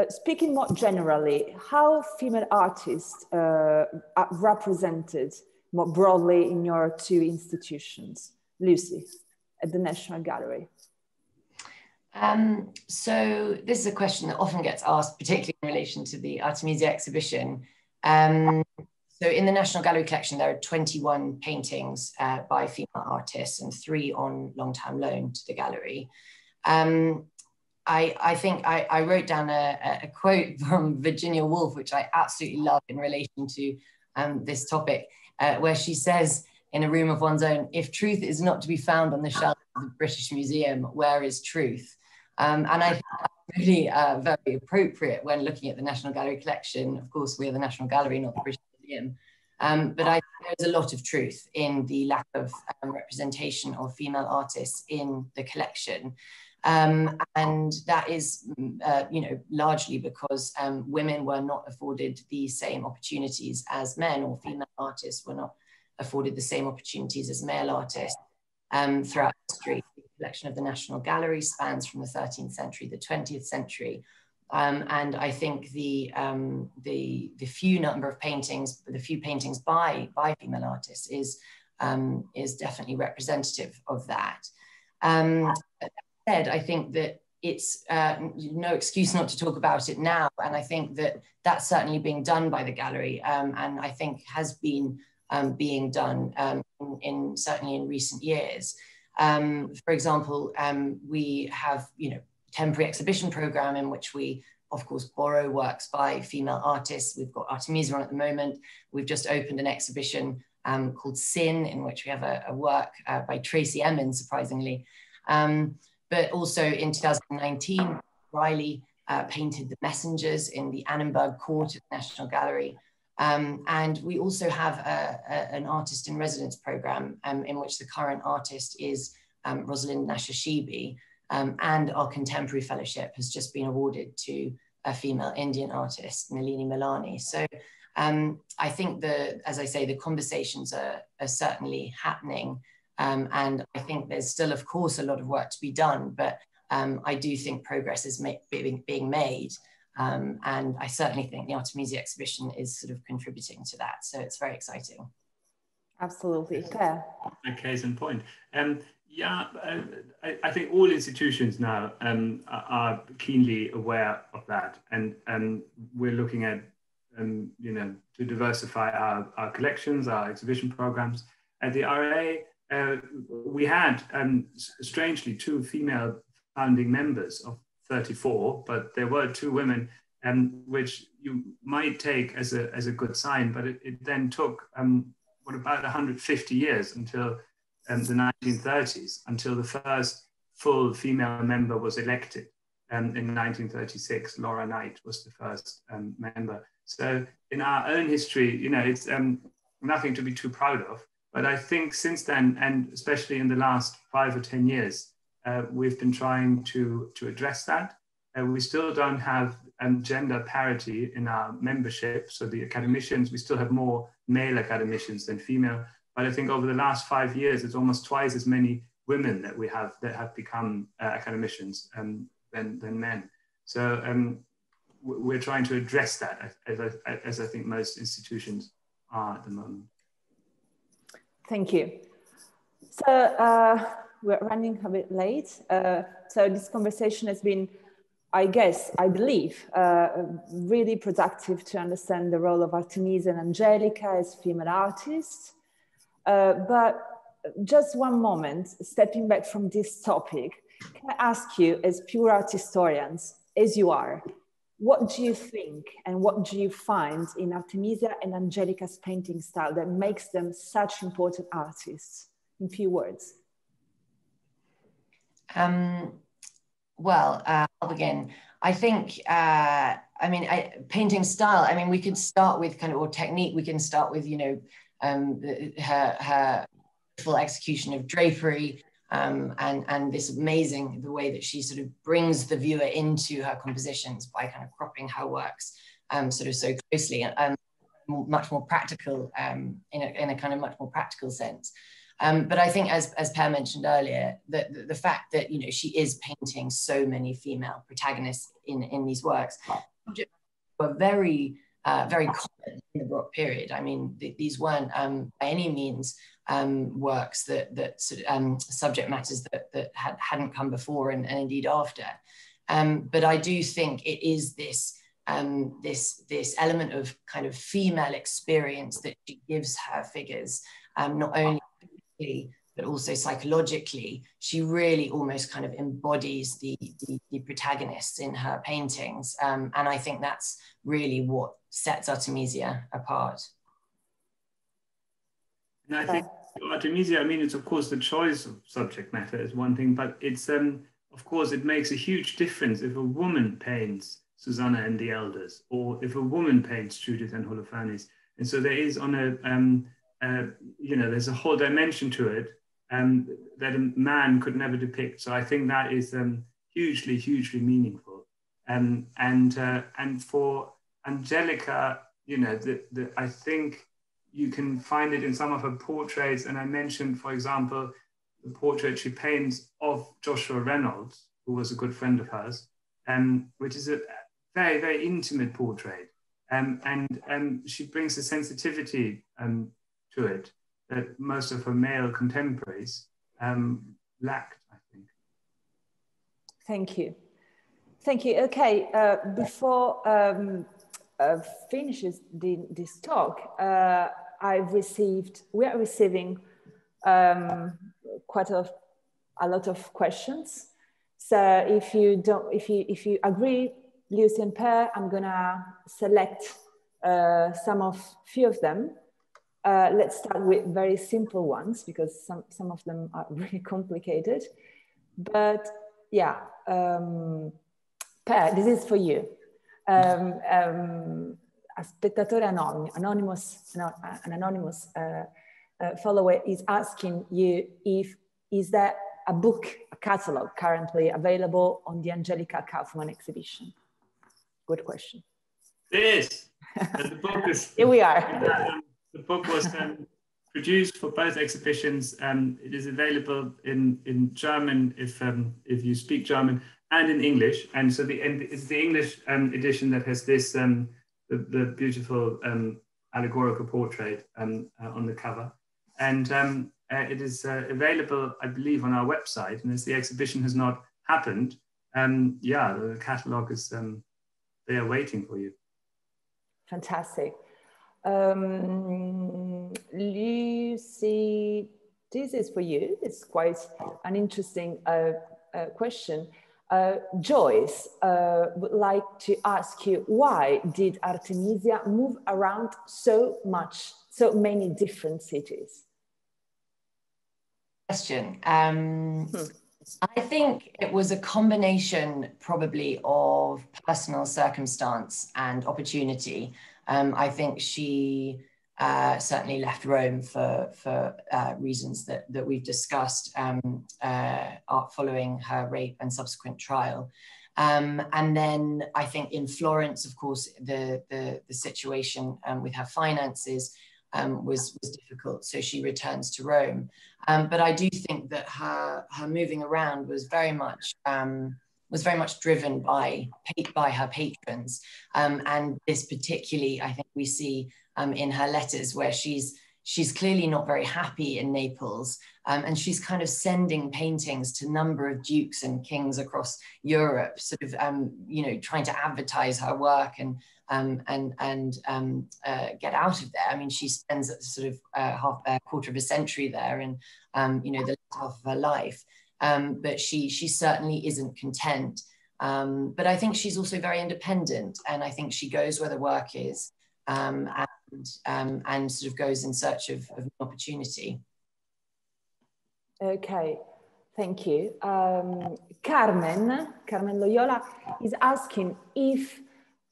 Speaking more generally, how female artists are represented more broadly in your two institutions? Lucy, at the National Gallery. So this is a question that often gets asked, particularly in relation to the Artemisia exhibition. So in the National Gallery collection, there are 21 paintings by female artists and 3 on long-term loan to the gallery. I think I wrote down a quote from Virginia Woolf, which I absolutely love in relation to this topic, where she says, in A Room of One's Own, if truth is not to be found on the shelf of the British Museum, where is truth? And I think that's really very appropriate when looking at the National Gallery collection. Of course, we are the National Gallery, not the British Museum. But I think there's a lot of truth in the lack of representation of female artists in the collection. And that is, you know, largely because women were not afforded the same opportunities as men, or female artists were not afforded the same opportunities as male artists throughout history. The collection of the National Gallery spans from the 13th century, the 20th century. And I think the few number of paintings, the few paintings by female artists is definitely representative of that. I think that it's no excuse not to talk about it now. And I think that that's certainly being done by the gallery, and I think has been being done certainly in recent years. For example, we have, you know, temporary exhibition program in which we, of course, borrow works by female artists. We've got Artemisia on at the moment. We've just opened an exhibition called Sin, in which we have a work by Tracy Emin, surprisingly. But also in 2019, Riley painted The Messengers in the Annenberg Court at the National Gallery. And we also have an artist in residence program in which the current artist is Rosalind Nashashibi, and our contemporary fellowship has just been awarded to a female Indian artist, Nalini Milani. So I think as I say, the conversations are certainly happening. And I think there's still, of course, a lot of work to be done, but I do think progress is being made. And I certainly think the Artemisia exhibition is sort of contributing to that. So it's very exciting. Absolutely. Claire. A case in point. Yeah, I think all institutions now are keenly aware of that. And we're looking at, you know, to diversify our collections, our exhibition programs. At the RA, we had, strangely, 2 female founding members of 34, but there were 2 women, which you might take as a good sign, but it then took about 150 years until the 1930s, until the first full female member was elected. In 1936, Laura Knight was the first member. So in our own history, you know, it's nothing to be too proud of. But I think since then, and especially in the last 5 or 10 years, we've been trying to address that. We still don't have gender parity in our membership. So the academicians, we still have more male academicians than female. But I think over the last 5 years, it's almost twice as many women that we have that have become academicians than men. So we're trying to address that, as I think most institutions are at the moment. Thank you. So we're running a bit late. So this conversation has been, I believe, really productive to understand the role of Artemisia and Angelica as female artists. But just one moment, stepping back from this topic, can I ask you, as pure art historians, as you are, what do you think and what do you find in Artemisia and Angelica's painting style that makes them such important artists, in few words? Well, I'll begin. I think, painting style, I mean, we could start with kind of, or technique, we can start with, you know, her full execution of drapery, and this amazing, the way that she sort of brings the viewer into her compositions by kind of cropping her works sort of so closely, and much more practical, in a kind of much more practical sense. But I think, as Per mentioned earlier, the fact that, you know, she is painting so many female protagonists in these works were very very common in the Baroque period. I mean, these weren't by any means works that subject matters that hadn't come before and indeed after. But I do think it is this this element of kind of female experience that she gives her figures, not only physically, but also psychologically. She really almost kind of embodies the protagonists in her paintings. And I think that's really what sets Artemisia apart. And I think Artemisia, I mean, it's of course the choice of subject matter is one thing, but it's of course it makes a huge difference if a woman paints Susanna and the Elders, or if a woman paints Judith and Holofernes. And so there is on a, you know, there's a whole dimension to it that a man could never depict. So I think that is hugely, hugely meaningful. And for Angelica, you know, I think you can find it in some of her portraits. And I mentioned, for example, the portrait she paints of Joshua Reynolds, who was a good friend of hers, which is a very, very intimate portrait. And she brings a sensitivity to it that most of her male contemporaries lacked, I think. Thank you. Thank you. Okay, before finishes this talk, we are receiving quite a lot of questions. So if you agree, Lucy and Per, I'm gonna select few of them. Let's start with very simple ones because some of them are really complicated. But yeah, Per, this is for you. A spettatore anonymous follower is asking you is there a book, a catalog currently available on the Angelica Kauffman exhibition? Good question. Yes, the book is. Here we are. The book was produced for both exhibitions. It is available in German if you speak German, and in English. And so it's the English edition that has this the beautiful allegorical portrait on the cover, and it is available, I believe, on our website. And as the exhibition has not happened, yeah, the catalogue is there waiting for you. Fantastic. Lucy, this is for you. It's quite an interesting question. Joyce would like to ask you, why did Artemisia move around so many different cities? Question. I think it was a combination probably of personal circumstance and opportunity. I think she certainly left Rome for reasons that we've discussed following her rape and subsequent trial. And then I think in Florence, of course, the situation with her finances was difficult, so she returns to Rome. But I do think that her moving around was very much driven by her patrons, and this particularly, I think we see in her letters where she's clearly not very happy in Naples, and she's kind of sending paintings to a number of dukes and kings across Europe, sort of you know, trying to advertise her work and get out of there. I mean, she spends sort of a quarter of a century there, and you know, the last half of her life. But she certainly isn't content. But I think she's also very independent, and I think she goes where the work is, and sort of goes in search of an opportunity. Okay, thank you. Carmen Loyola is asking if,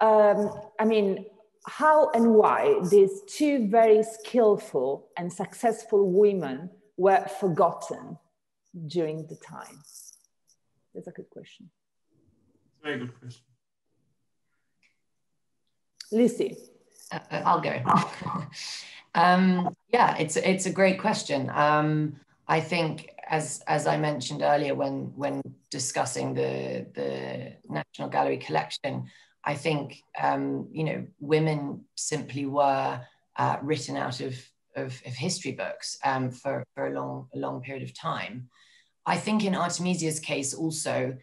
I mean, how and why these two very skillful and successful women were forgotten during the time? That's a good question. Very good question. Lucy. I'll go. Yeah, it's a great question. I think, as I mentioned earlier when discussing the National Gallery collection, I think, you know, women simply were written out of history books for a long period of time. I think in Artemisia's case also,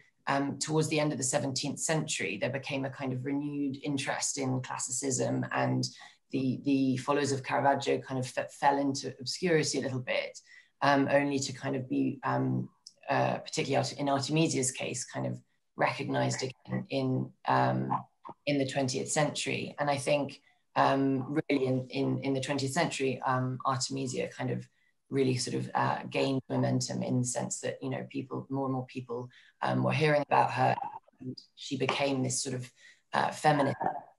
towards the end of the 17th century, there became a kind of renewed interest in classicism, and the followers of Caravaggio kind of fell into obscurity a little bit, only to kind of be, particularly in Artemisia's case, kind of recognized again in the 20th century. And I think really in the 20th century, Artemisia kind of really sort of gained momentum in the sense that, you know, more and more people were hearing about her, and she became this sort of feminist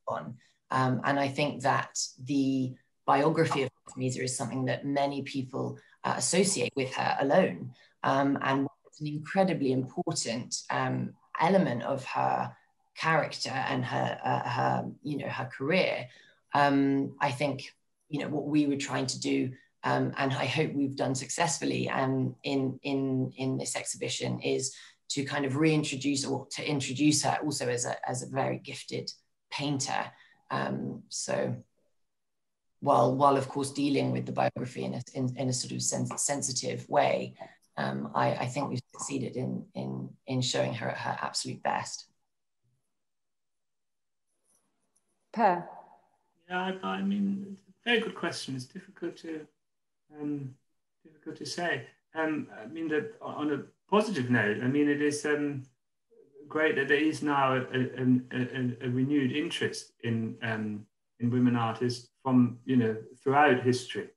icon. And I think that the biography of Artemisia is something that many people associate with her alone. And it's an incredibly important element of her character and her you know, her career. I think, you know, what we were trying to do, and I hope we've done successfully in this exhibition, is to kind of reintroduce, or to introduce her also as a very gifted painter. So while of course dealing with the biography in a sort of sensitive way, I think we've succeeded in showing her at her absolute best. Per? Yeah, I mean, it's a very good question. It's difficult to say. I mean, that on a positive note, I mean, it is great that there is now a renewed interest in women artists from, you know, throughout history,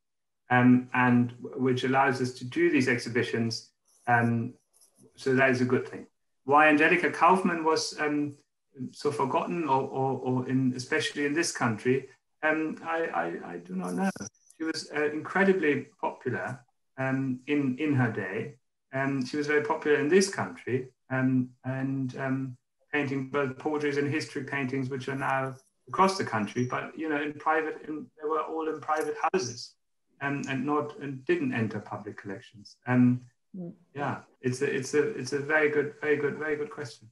and which allows us to do these exhibitions. So that is a good thing. Why Angelica Kauffman was so forgotten, or especially in this country, I do not know. She was incredibly popular in her day, and she was very popular in this country, and painting both portraits and history paintings, which are now across the country. But, you know, they were all in private houses, and didn't enter public collections. Yeah, it's a very good question.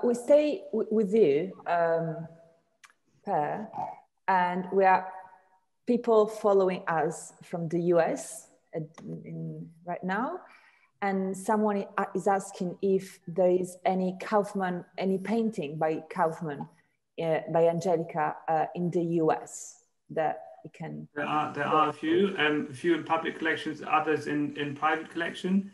We stay with you, Per, and we are people following us from the US right now, and someone is asking if there is any painting by Kaufman, by Angelica, in the US that we can. There are a few in public collections, others in private collections.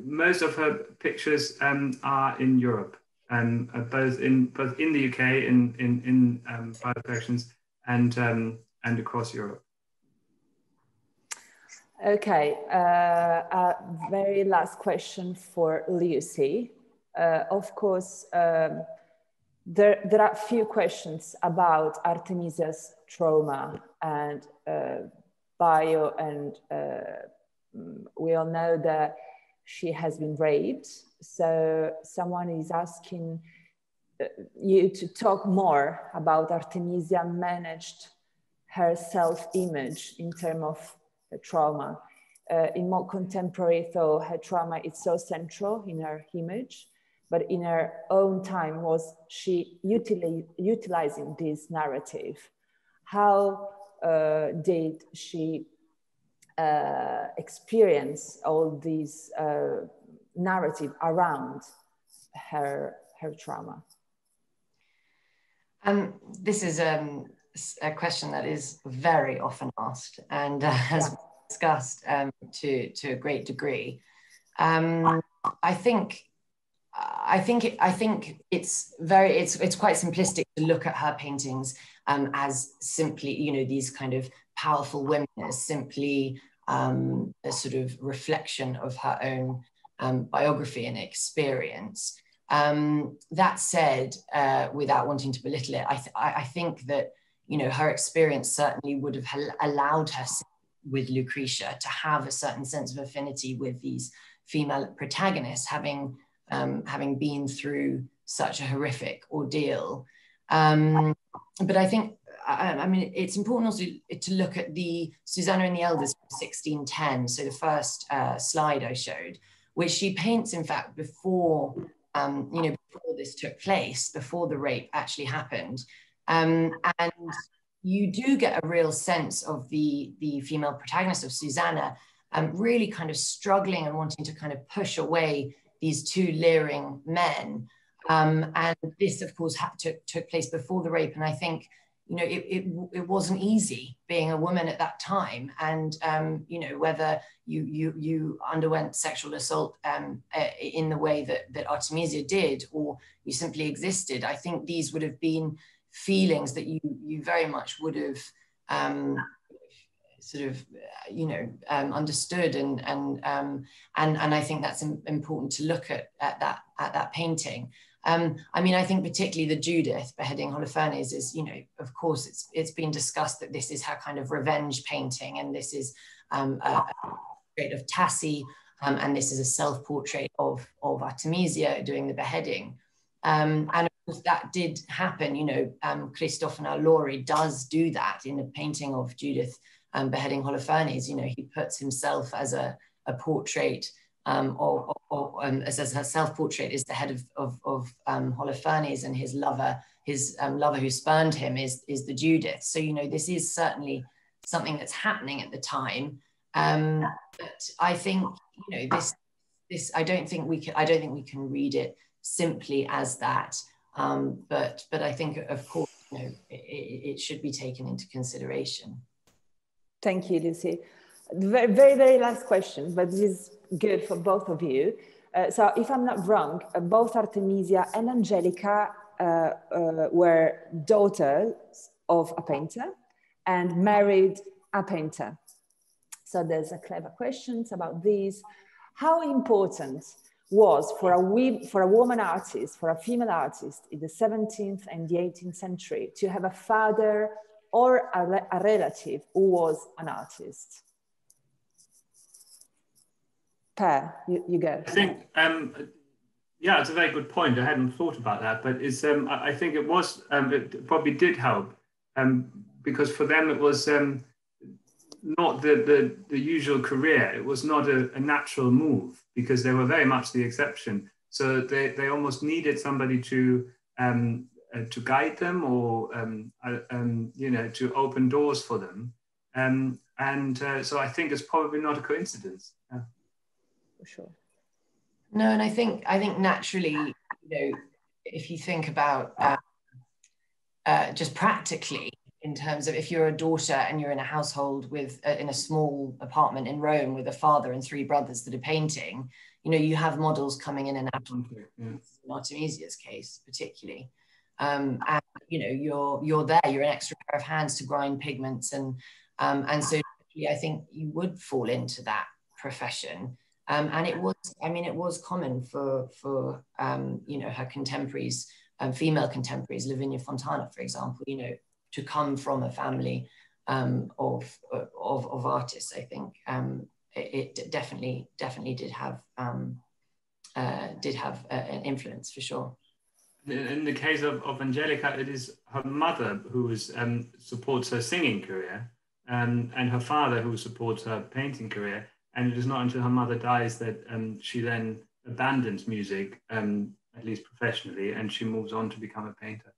Most of her pictures are in Europe, both in the UK in private collections and across Europe. Okay, a very last question for Lucy. Of course, there are a few questions about Artemisia's trauma and bio, and we all know that she has been raped. So someone is asking you to talk more about Artemisia managed her self-image in terms of the trauma. In more contemporary thought, her trauma is so central in her image, but in her own time, was she utilizing this narrative? How did she experience all these narrative around her trauma? This is a question that is very often asked and has been discussed to a great degree. I think it's quite simplistic to look at her paintings as simply, you know, these kind of powerful women, as simply a sort of reflection of her own biography and experience. That said, without wanting to belittle it, I think that, you know, her experience certainly would have allowed her with Lucretia to have a certain sense of affinity with these female protagonists, having been through such a horrific ordeal. But I think, I mean, it's important also to look at the Susanna and the Elders from 1610, so the first slide I showed, which she paints, in fact, before you know, before this took place, before the rape actually happened. And you do get a real sense of the female protagonist of Susanna really kind of struggling and wanting to kind of push away these two leering men. And this, of course, took place before the rape. And I think, you know, it wasn't easy being a woman at that time. And, you know, whether you underwent sexual assault in the way that Artemisia did, or you simply existed, I think these would have been feelings that you very much would have sort of, you know, understood, and I think that's important to look at that painting. I mean, I think particularly the Judith beheading Holofernes is, you know, of course, it's been discussed that this is her kind of revenge painting, and this is a portrait of Tassi, and this is a self-portrait of Artemisia doing the beheading. And of course, that did happen. You know, Christopher Laurie does do that in the painting of Judith beheading Holofernes. You know, he puts himself as a portrait, as a self-portrait is the head of Holofernes, and his lover who spurned him is the Judith. So, you know, this is certainly something that's happening at the time. But I think, you know, this I don't think we can read it simply as that. But I think, of course, you know, it should be taken into consideration. Thank you, Lucy. Very, very, very last question, but this is good for both of you. So if I'm not wrong, both Artemisia and Angelica were daughters of a painter and married a painter. So there's a clever questions about these. How important was for a woman artist, for a female artist in the 17th and the 18th century to have a father or a relative who was an artist? Per, you go. I think, yeah, it's a very good point. I hadn't thought about that, but it's, I think it was, it probably did help, because for them it was not the usual career. It was not a natural move, because they were very much the exception. So they almost needed somebody to guide them, or you know, to open doors for them. So I think it's probably not a coincidence. Yeah. For sure. No, and I think naturally, you know, if you think about just practically, in terms of if you're a daughter and you're in a household with in a small apartment in Rome with a father and 3 brothers that are painting, you know, you have models coming in and out. In Artemisia's case, particularly, and you know, you're there. You're an extra pair of hands to grind pigments, and so I think you would fall into that profession. And it was, I mean, it was common for you know, her contemporaries, female contemporaries, Lavinia Fontana, for example, you know, to come from a family of artists. I think it definitely did have an influence, for sure. In the case of Angelica, it is her mother who supports her singing career, and her father who supports her painting career. And it is not until her mother dies that she then abandons music, at least professionally, and she moves on to become a painter.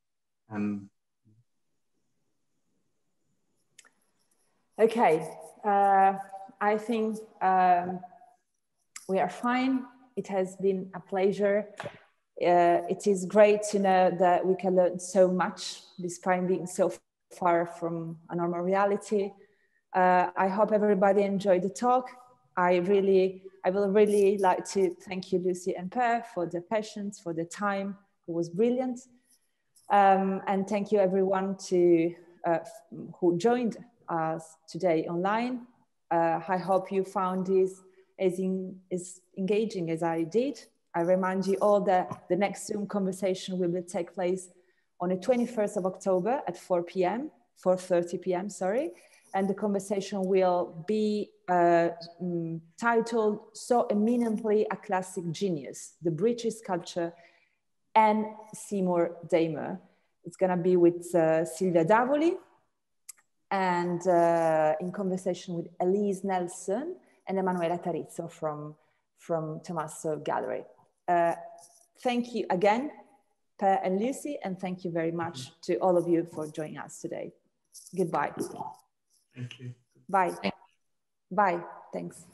Okay, I think we are fine. It has been a pleasure. It is great to know that we can learn so much despite being so far from a normal reality. I hope everybody enjoyed the talk. I will really like to thank you, Lucy and Per, for the patience, for the time. It was brilliant. And thank you everyone who joined us today online. I hope you found this as engaging as I did. I remind you all that the next Zoom conversation will take place on the 21st of October at 4:30 p.m., sorry. And the conversation will be titled So Eminently a Classic Genius, the British Sculptor and Seymour Damer. It's gonna be with Silvia Davoli, and in conversation with Elise Nelson and Emanuela Tarizzo from Tommaso Gallery. thank you again, Per and Lucy, and thank you very much to all of you for joining us today. Goodbye. Thank you. Bye. Bye. Thanks.